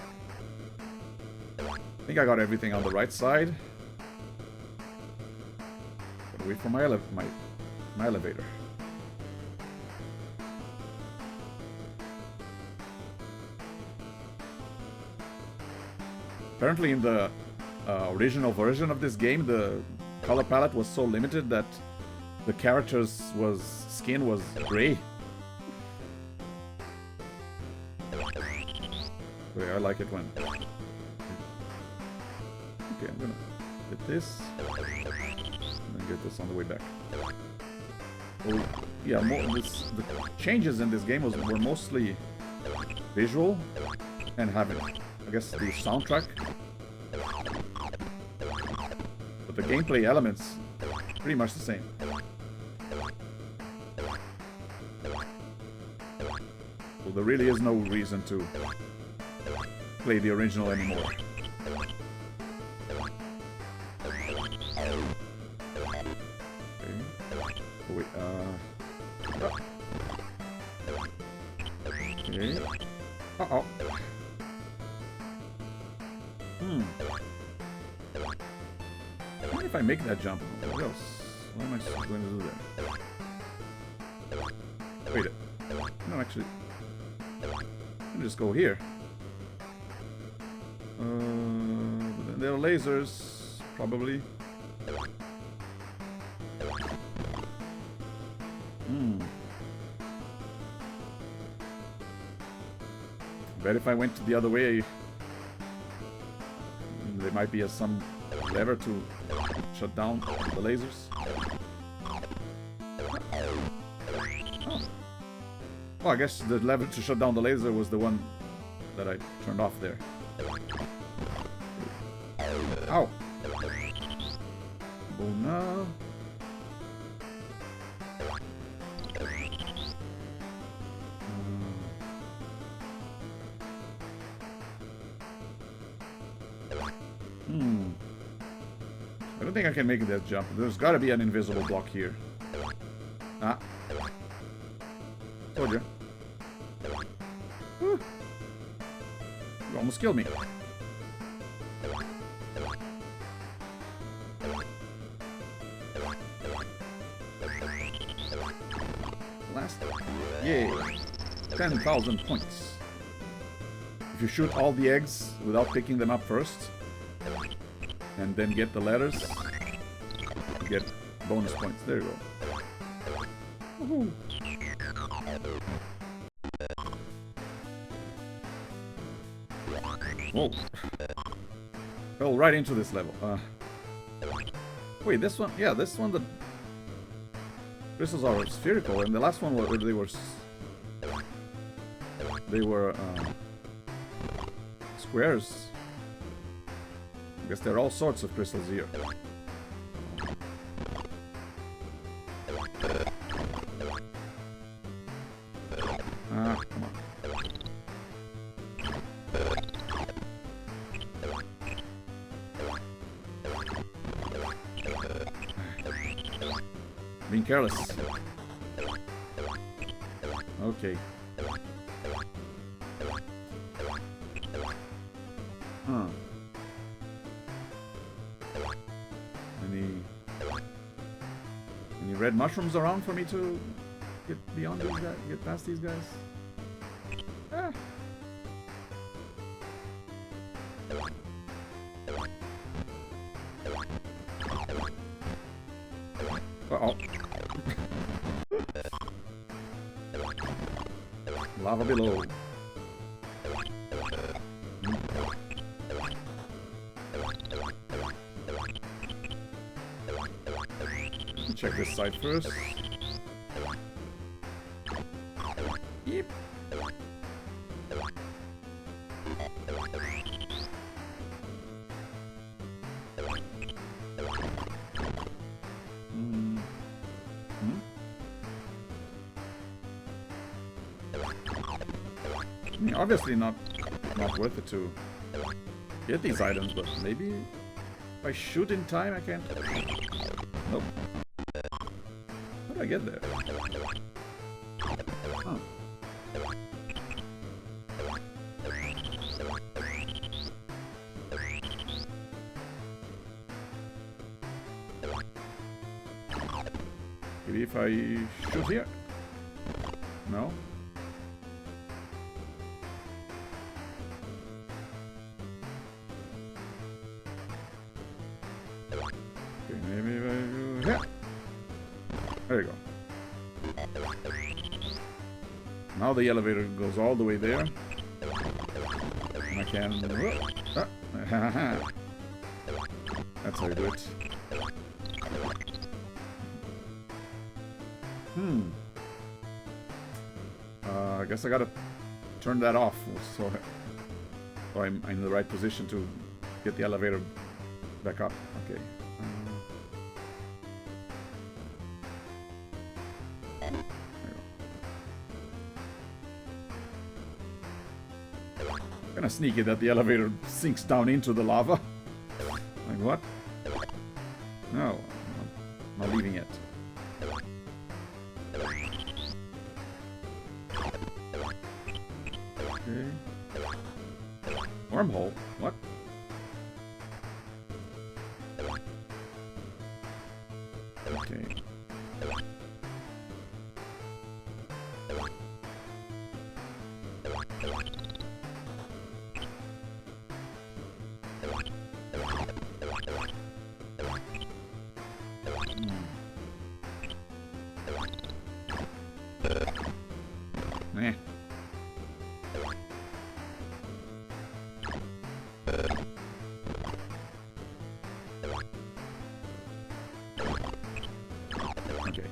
I think I got everything on the right side. Gotta wait for my elevator. Apparently in the original version of this game, the color palette was so limited that the character's skin was gray. Okay, I like it when... Okay, I'm gonna get this. And then get this on the way back. Oh, yeah, the changes in this game were mostly visual and having, I guess, the soundtrack. But the gameplay elements, pretty much the same. So there really is no reason to play the original anymore. Okay. Oh, wait, okay. Uh-oh. What if I make that jump? What else? What am I going to do there? Wait. No, actually. Let me just go here. There are lasers, probably. Bet if I went the other way, there might be some lever to shut down the lasers. Oh. Well, I guess the lever to shut down the laser was the one that I turned off there. Ow! Oh no! I don't think I can make that jump. There's gotta be an invisible block here. Ah. Told you. Whew. You almost killed me. Last. Yay. 10,000 points. If you shoot all the eggs without picking them up first, and then get the letters, you get bonus points. There you go. Woohoo. Whoa. Fell right into this level. Wait, this one? Yeah, this one, the crystals are spherical, and the last one they were squares. I guess there are all sorts of crystals here. Come on. being careless. Okay. Huh. Any red mushrooms around for me to get beyond these guys, get past these guys? Ah. Uh-oh. Lava below. Check this side first. Yep. I mean, obviously not worth it to get these items, but maybe if I shoot in time I can. Nope. How did I get there? Huh. Maybe if I shoot here? No? Okay, maybe if I do here. There you go. Now the elevator goes all the way there. And I can... That's how you do it. I guess I gotta turn that off so I'm in the right position to get the elevator back up. Okay. Kinda sneaky that the elevator sinks down into the lava. Like what? No, I'm not leaving it. Okay. Wormhole? What? Okay. Eh. Okay.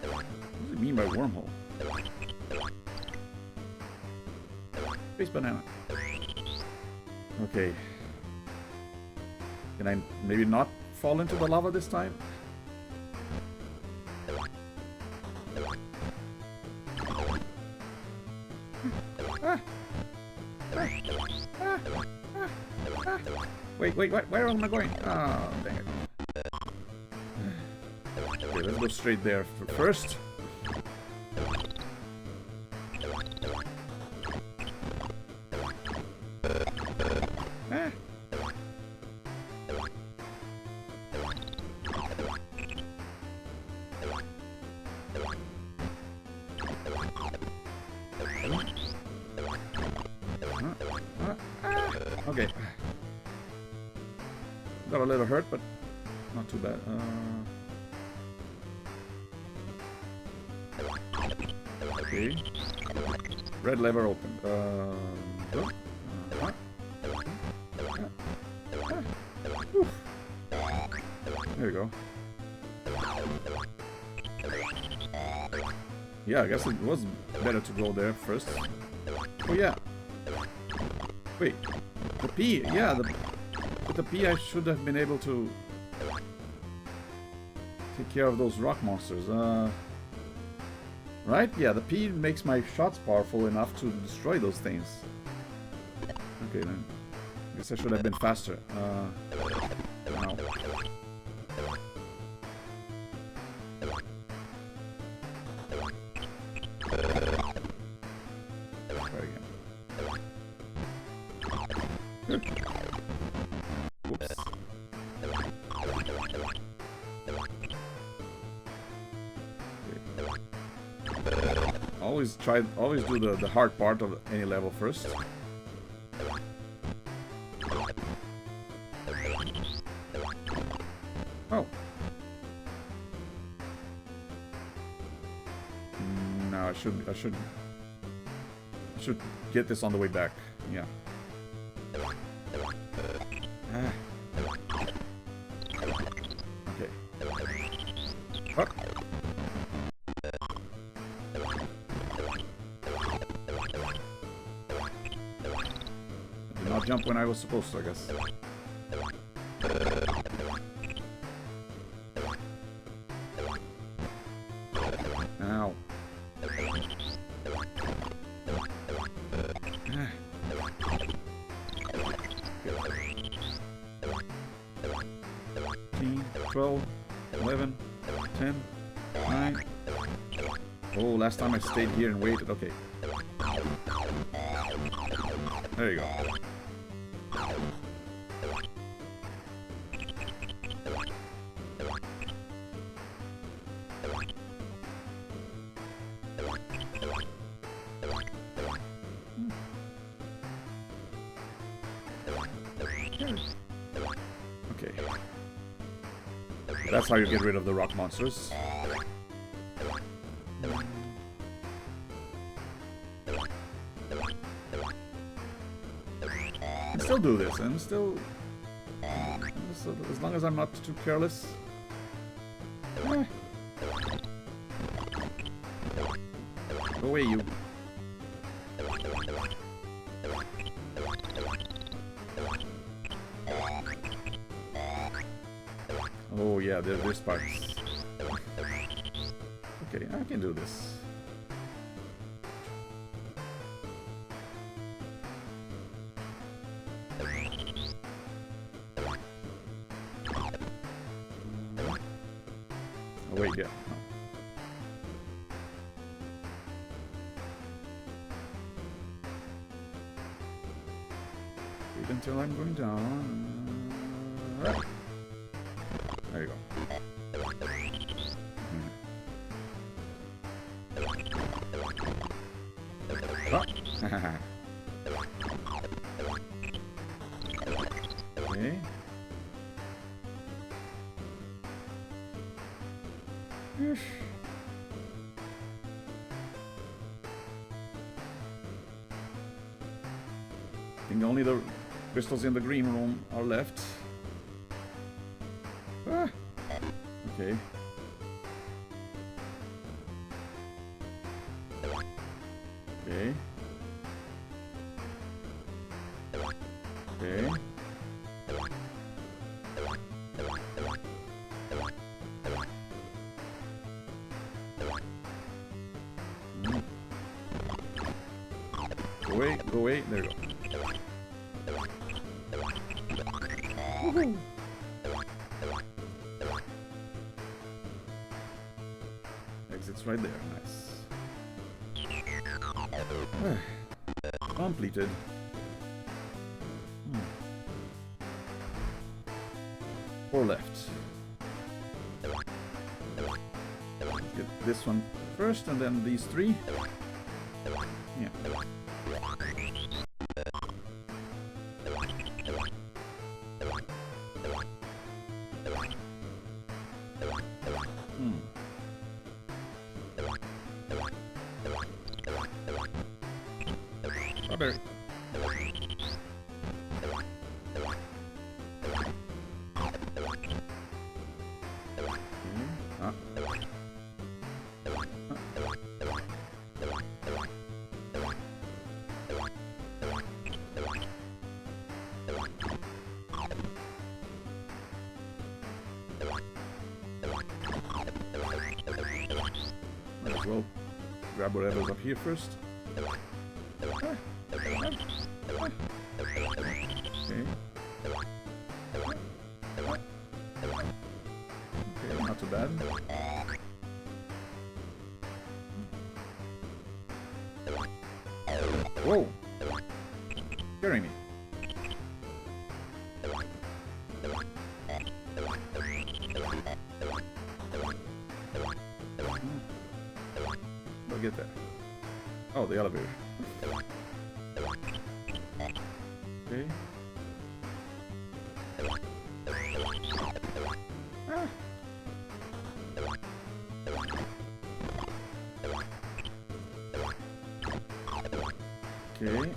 What does it mean by wormhole? Space banana. Okay. Can I maybe not fall into the lava this time? Ah. Ah. Ah. Ah. Ah. Wait, where am I going? Oh, dang it. Okay, let's go straight there first. Ah. Okay. Got a little hurt, but not too bad. Okay. Red lever opened. There you go. Yeah, I guess it was better to go there first. Oh yeah. Wait. The P. Yeah, the With the P, I should have been able to take care of those rock monsters. Right? Yeah, the P makes my shots powerful enough to destroy those things. Okay, then. I guess I should have been faster. Now. Try again. Whoops. Always do the hard part of any level first. Oh. No, I should get this on the way back. Yeah. Okay. Up. Did not jump when I was supposed to, I guess. Ow. Okay. 12, 11, 10, 9. Oh, last time I stayed here and waited. Okay. There you go. Okay. That's how you get rid of the rock monsters. I can still do this, and still... as long as I'm not too careless. Eh. Go away, you. Oh yeah, there's parts. Okay, I can do this. Oh wait, yeah. No. Wait until I'm going down. Right. There you go. Oh. Okay. I think only the crystals in the green room are left. Ah. Okay. Okay. Okay. Go away. There you go. Woohoo! Exit's right there. Nice. Completed. Four left. Get this one first, and then these three. Yeah. Strawberry. Might as well grab whatever's up here first. Okay. Okay, not too bad. Whoa! Scaring me. We'll get there. Oh, the elevator. Okay. Ah. Okay,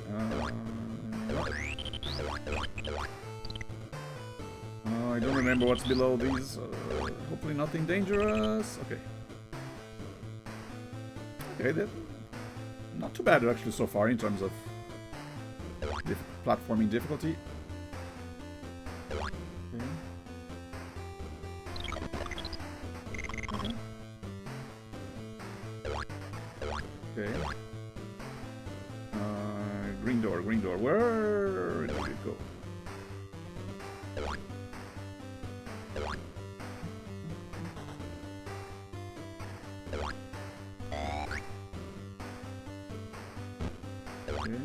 I don't remember what's below these. Hopefully nothing dangerous. Okay. Okay, they're not too bad actually so far in terms of platforming difficulty. Okay. Green door, green door. Where did it go? Okay.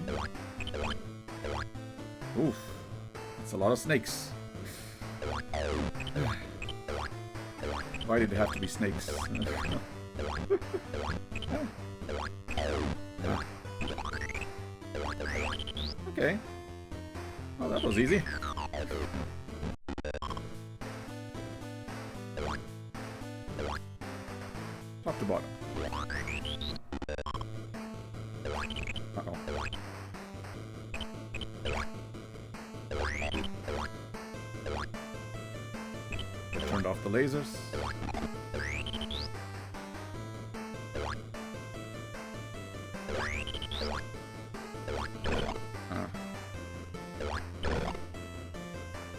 Oof. That's a lot of snakes. Why did it have to be snakes? Okay. Oh, that was easy. Top to bottom. Uh-oh. Turned off the lasers.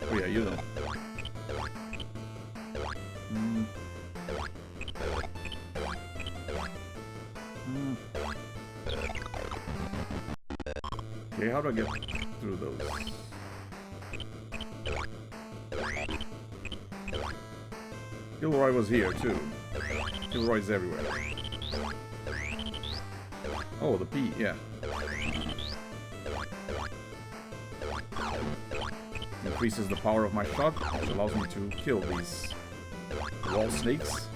Oh yeah, you know. Okay, how do I get through those? Gilroy was here too. Gilroy's everywhere. Oh, the P, yeah. Increases the power of my shot, which allows me to kill these wall snakes.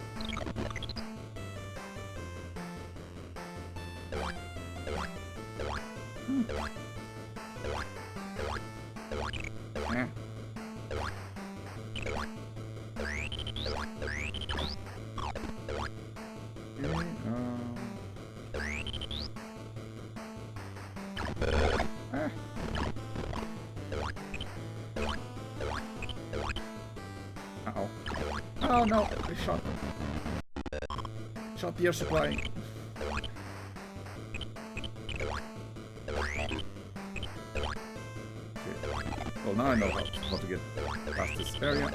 Uh-oh. Oh no, I shot them. Shot the air supply. Okay. Well, now I know how to get past this area.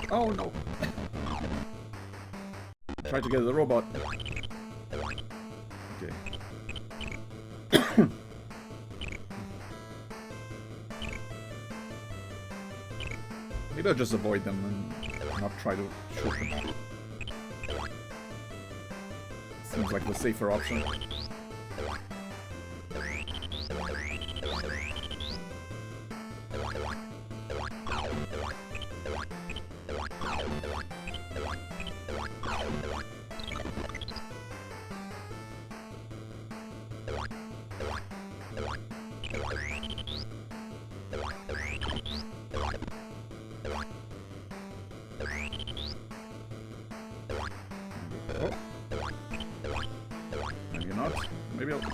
Oh no! Try to get the robot. Okay. Maybe I'll just avoid them and not try to shoot them. Seems like the safer option. Maybe I'll...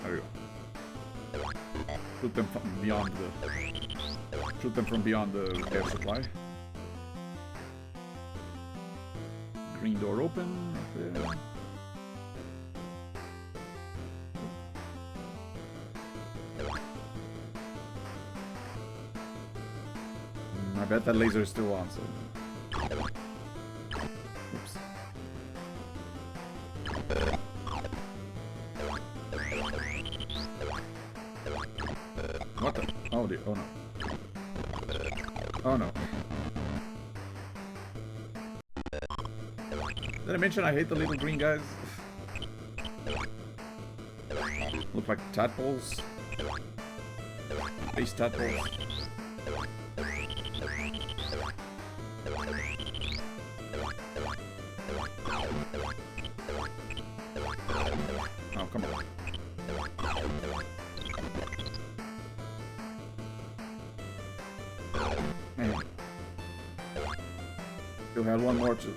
There we go. Shoot them from beyond the... Shoot them from beyond the air supply. Green door open. Right there. I bet that laser is still on, so... Oops. What the? Oh dear, oh no. Oh no. Did I mention I hate the little green guys? Look like tadpoles. Face tadpoles. Oh, come on. Man. Still had one more to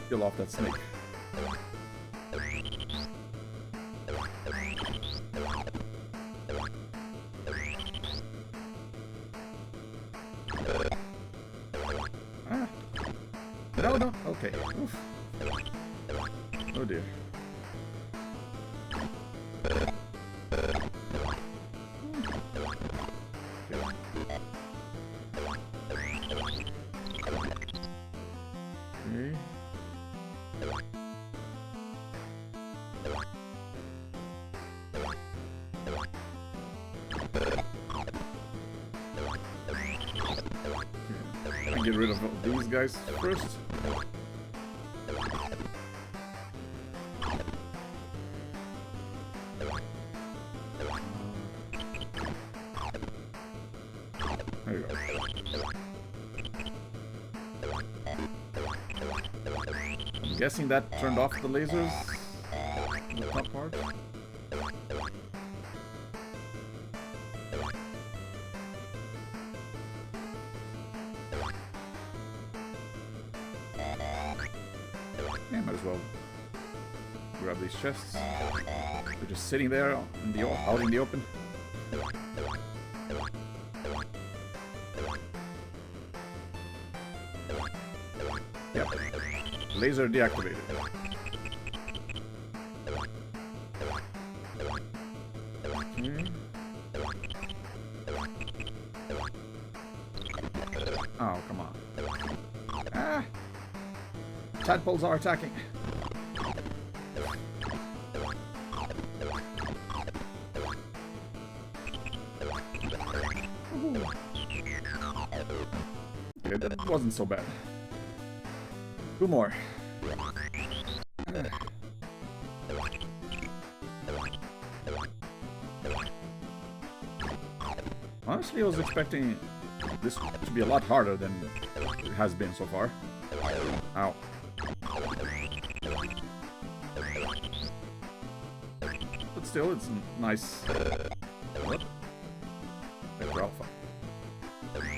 kill off that snake. Ah. No, no. Okay. Oof. Oh dear. Get rid of these guys first. There you go. I'm guessing that turned off the lasers in the top part. Yeah, might as well grab these chests. They're just sitting there in the out in the open. Yep. Laser deactivated. Okay. Oh, come on. Ah! Tadpoles are attacking. Okay, that wasn't so bad. Two more. Honestly, I was expecting this to be a lot harder than it has been so far. Ow. But still, it's nice. What? Vector Alpha.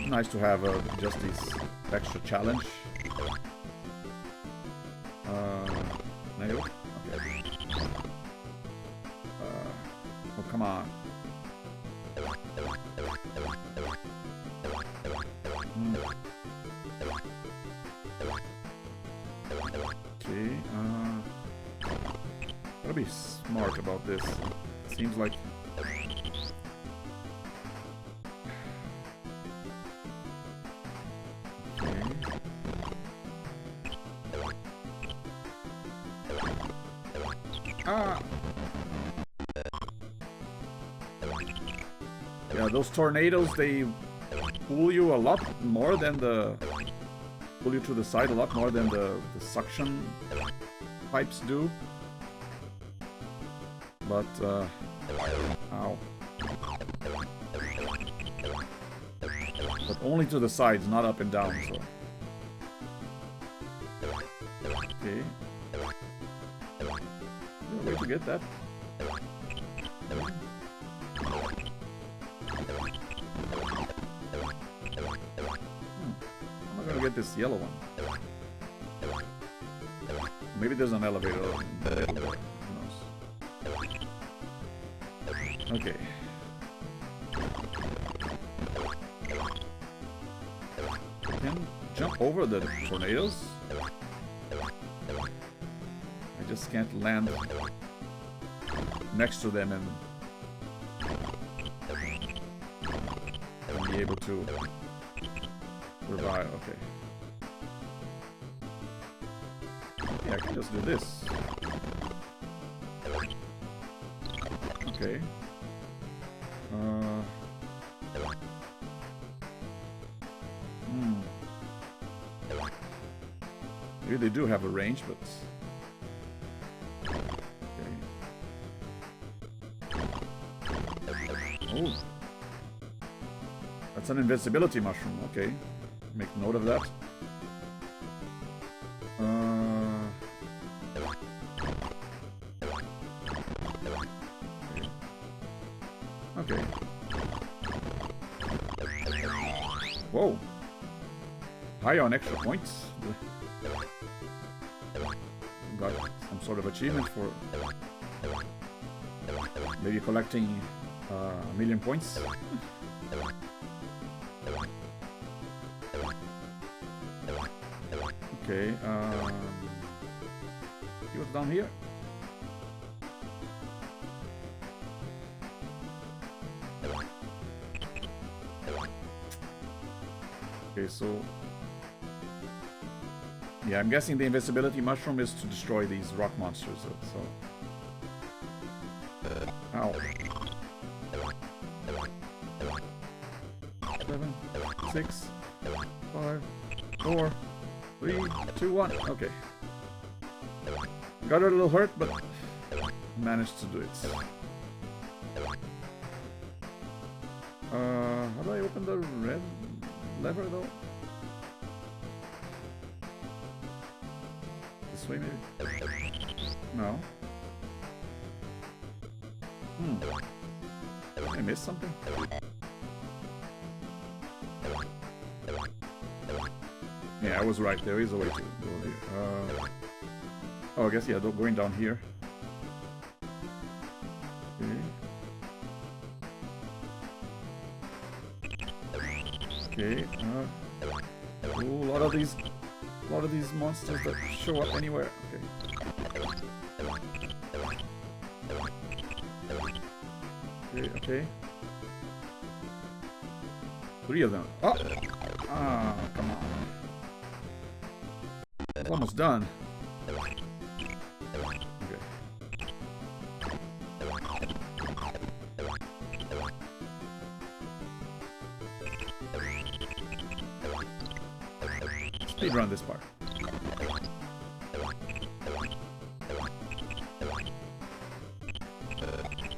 Nice to have just this extra challenge. No? Okay. Oh, come on. Okay, gotta be smart about this. Seems like... Ah! Yeah, those tornadoes, they pull you a lot more than the... pull you to the side a lot more than the suction pipes do. But, ow. But only to the sides, not up and down, so... Okay. Is there a way to get that? I'm not gonna get this yellow one. Maybe there's an elevator in the middle there. Who knows? Okay. I can jump over the tornadoes. I just can't land next to them and be able to revive. Okay. Yeah, I can just do this. Okay. Maybe they do have a range, but... Okay. Oh. That's an invincibility mushroom. Okay. Make note of that. Okay. Whoa. High on extra points. Got some sort of achievement for maybe collecting a million points. Okay, see what's down here? Okay, so... yeah, I'm guessing the invisibility mushroom is to destroy these rock monsters, so... Ow. 7, 6, 5, 4, 3, 2, 1. Okay. Got a little hurt, but managed to do it. How do I open the red lever though? This way maybe? No. Did I miss something? Yeah, I was right. There is a way to go here. Oh, I guess, yeah, going down here. Okay. Okay. Ooh, a lot of these monsters that show up anywhere. Okay. Okay. Okay. 3 of them. Oh! Ah, come on. It's almost done. Okay. Speedrun this part.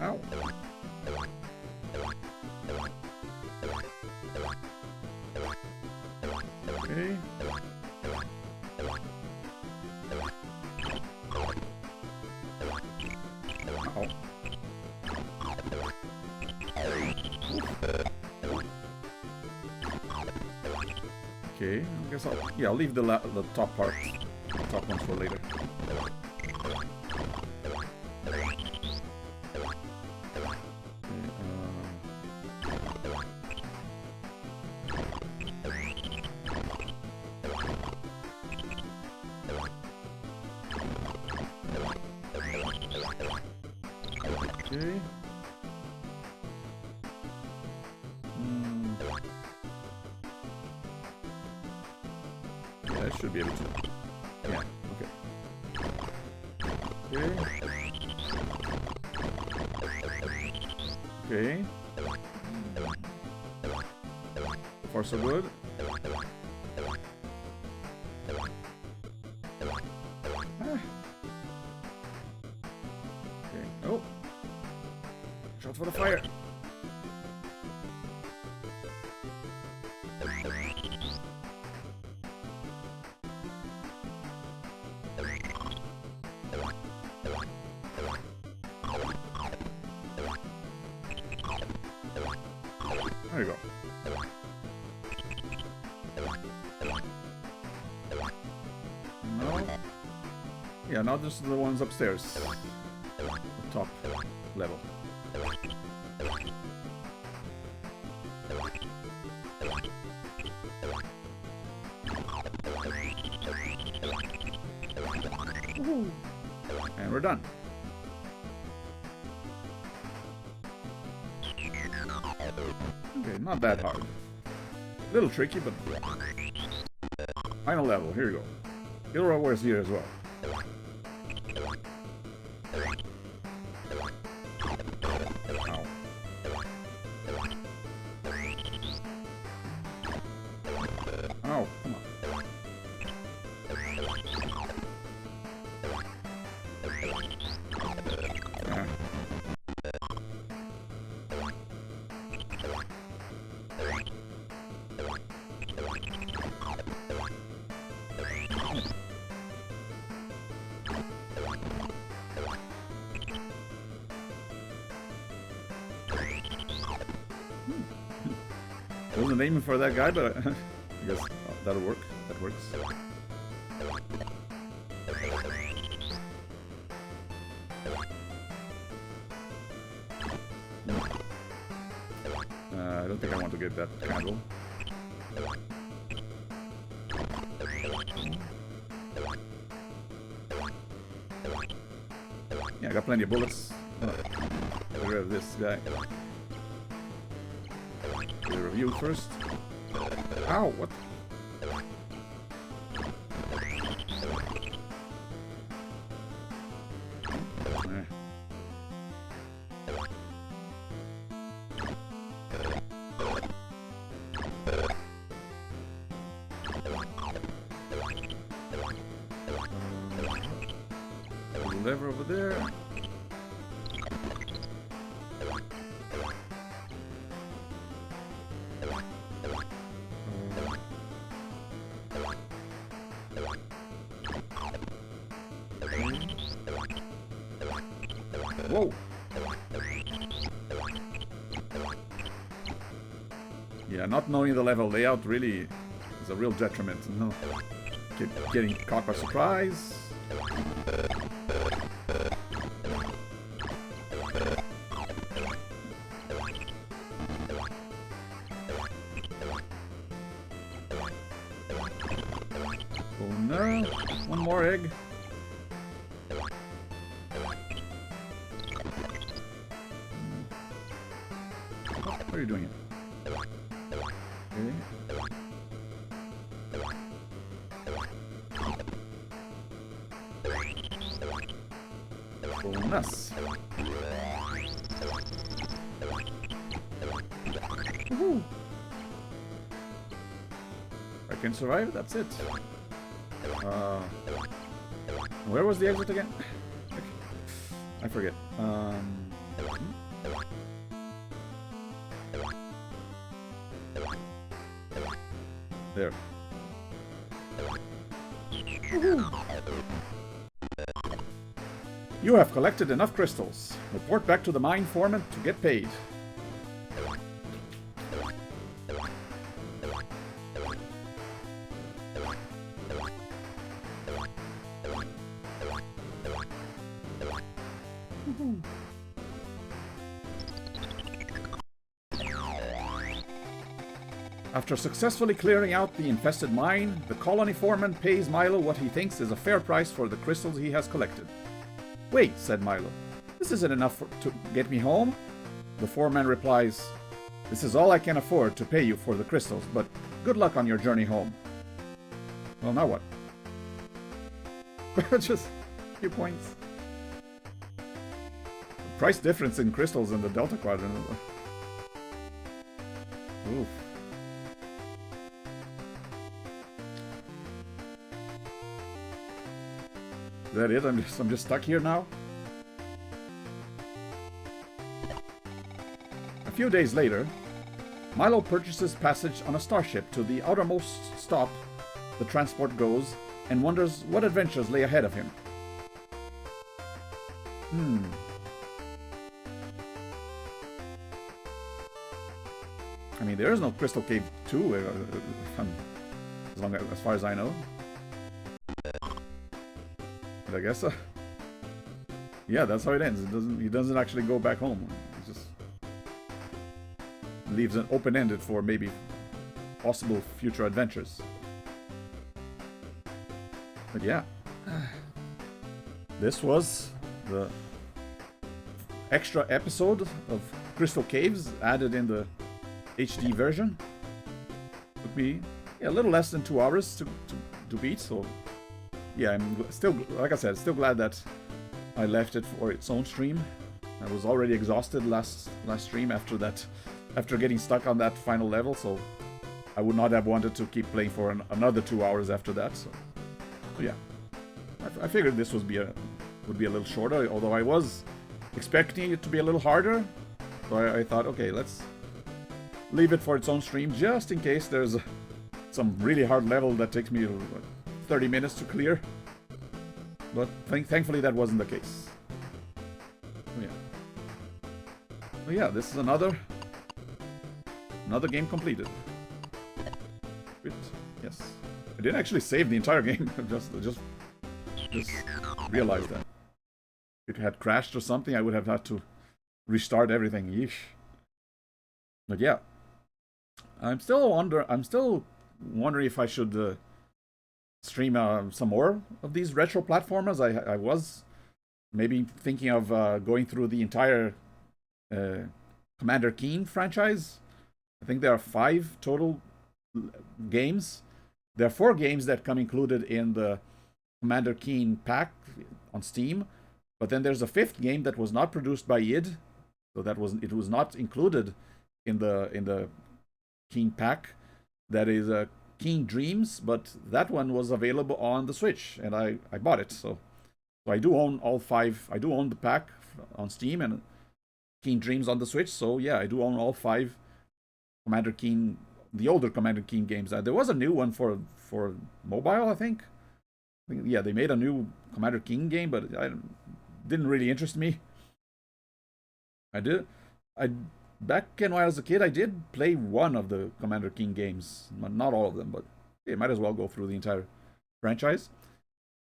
Ow. Okay. Ow. Okay, I guess I'll leave the top part, the top ones for later. Okay. Yeah, I should be able to. Yeah, okay. Okay. Okay. So far so good. Okay. Oh. Shot for the fire. There you go. No. Yeah, not just the ones upstairs. The top level. Woohoo. And we're done. Okay, not that hard. A little tricky, but final level. Here you go. Gilroy was here as well. Ow. Oh, come on. Yeah. I wasn't aiming for that guy, but I guess that'll work. That works. I don't think I want to get that candle. Yeah, I got plenty of bullets. Get rid of this guy. Do the review first. Ow, what? Lever over there. Whoa! Yeah, not knowing the level layout really is a real detriment. No, getting caught by surprise. Oh no! One more egg. What are you doing here? Okay. Bonus. Woohoo! I can survive, that's it. Where was the exit again? Okay. I forget. There. You have collected enough crystals. Report back to the mine foreman to get paid. After successfully clearing out the infested mine, the colony foreman pays Milo what he thinks is a fair price for the crystals he has collected. Wait, said Milo. This isn't enough to get me home? The foreman replies, this is all I can afford to pay you for the crystals, but good luck on your journey home. Well, now what? Just a few points. Price difference in crystals in the Delta Quadrant. Oof. Is that it? I'm just stuck here now? A few days later, Milo purchases passage on a starship to the outermost stop the transport goes and wonders what adventures lay ahead of him. I mean, there is no Crystal Cave 2, as far as I know. But I guess, yeah, that's how it ends. He doesn't actually go back home. He just leaves it open-ended for maybe possible future adventures. But yeah, this was the extra episode of Crystal Caves added in the HD version. Took me a little less than 2 hours to beat, so yeah, I'm still, like I said, still glad that I left it for its own stream. I was already exhausted last stream after getting stuck on that final level, so I would not have wanted to keep playing for another 2 hours after that. So yeah, I figured this would be a little shorter, although I was expecting it to be a little harder. So I thought, okay, let's leave it for its own stream just in case there's some really hard level that takes me 30 minutes to clear. But thankfully that wasn't the case. So yeah, this is another game completed. Yes, I didn't actually save the entire game. just realized that if it had crashed or something, I would have had to restart everything. Yeesh. But yeah, I'm still wondering if I should stream some more of these retro platformers. I was maybe thinking of going through the entire Commander Keen franchise. I think there are 5 total games. There are 4 games that come included in the Commander Keen pack on Steam, but then there's a 5th game that was not produced by id, so it was not included in the Keen pack. That is Keen Dreams, but that one was available on the Switch, and I bought it. So I do own all 5. I do own the pack on Steam and Keen Dreams on the Switch. So yeah, I do own all 5 Commander Keen, the older Commander Keen games. There was a new one for mobile, I think. Yeah, they made a new Commander Keen game, but it didn't really interest me. Back when I was a kid, I did play one of the Commander Keen games. Not all of them, but you might as well go through the entire franchise.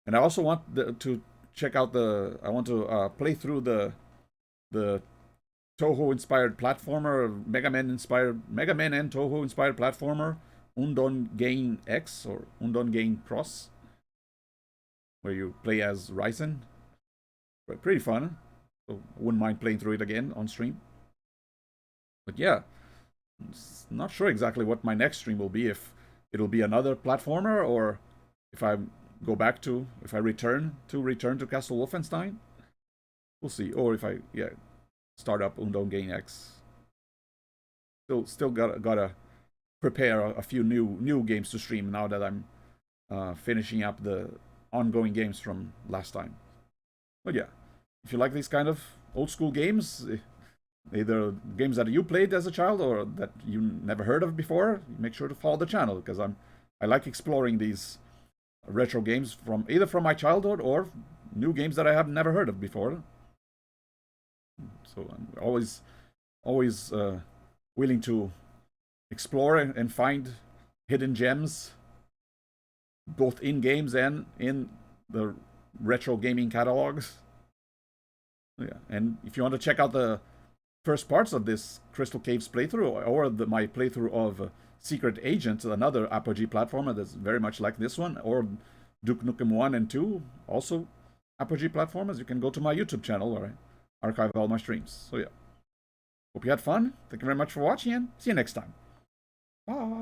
And I also want to check out I want to play through the Toho-inspired platformer, Mega Man and Toho-inspired platformer, Undon Gain X or Undon Gain Cross, where you play as Ryzen. Pretty fun. So I wouldn't mind playing through it again on stream. But yeah, not sure exactly what my next stream will be. If it'll be another platformer, or if I return to Castle Wolfenstein. We'll see. Or if I start up Undon Gain X. Still gotta prepare a few new games to stream now that I'm finishing up the ongoing games from last time. But yeah, if you like these kind of old school games, either games that you played as a child or that you never heard of before, make sure to follow the channel, because I like exploring these retro games either from my childhood or new games that I have never heard of before. So I'm always willing to explore and find hidden gems, both in games and in the retro gaming catalogs. Yeah, and if you want to check out the first parts of this Crystal Caves playthrough, or my playthrough of Secret Agent, another Apogee platformer that's very much like this one, or Duke Nukem 1 and 2, also Apogee platformers, you can go to my YouTube channel where I archive all my streams. So yeah, hope you had fun. Thank you very much for watching, and see you next time. Bye.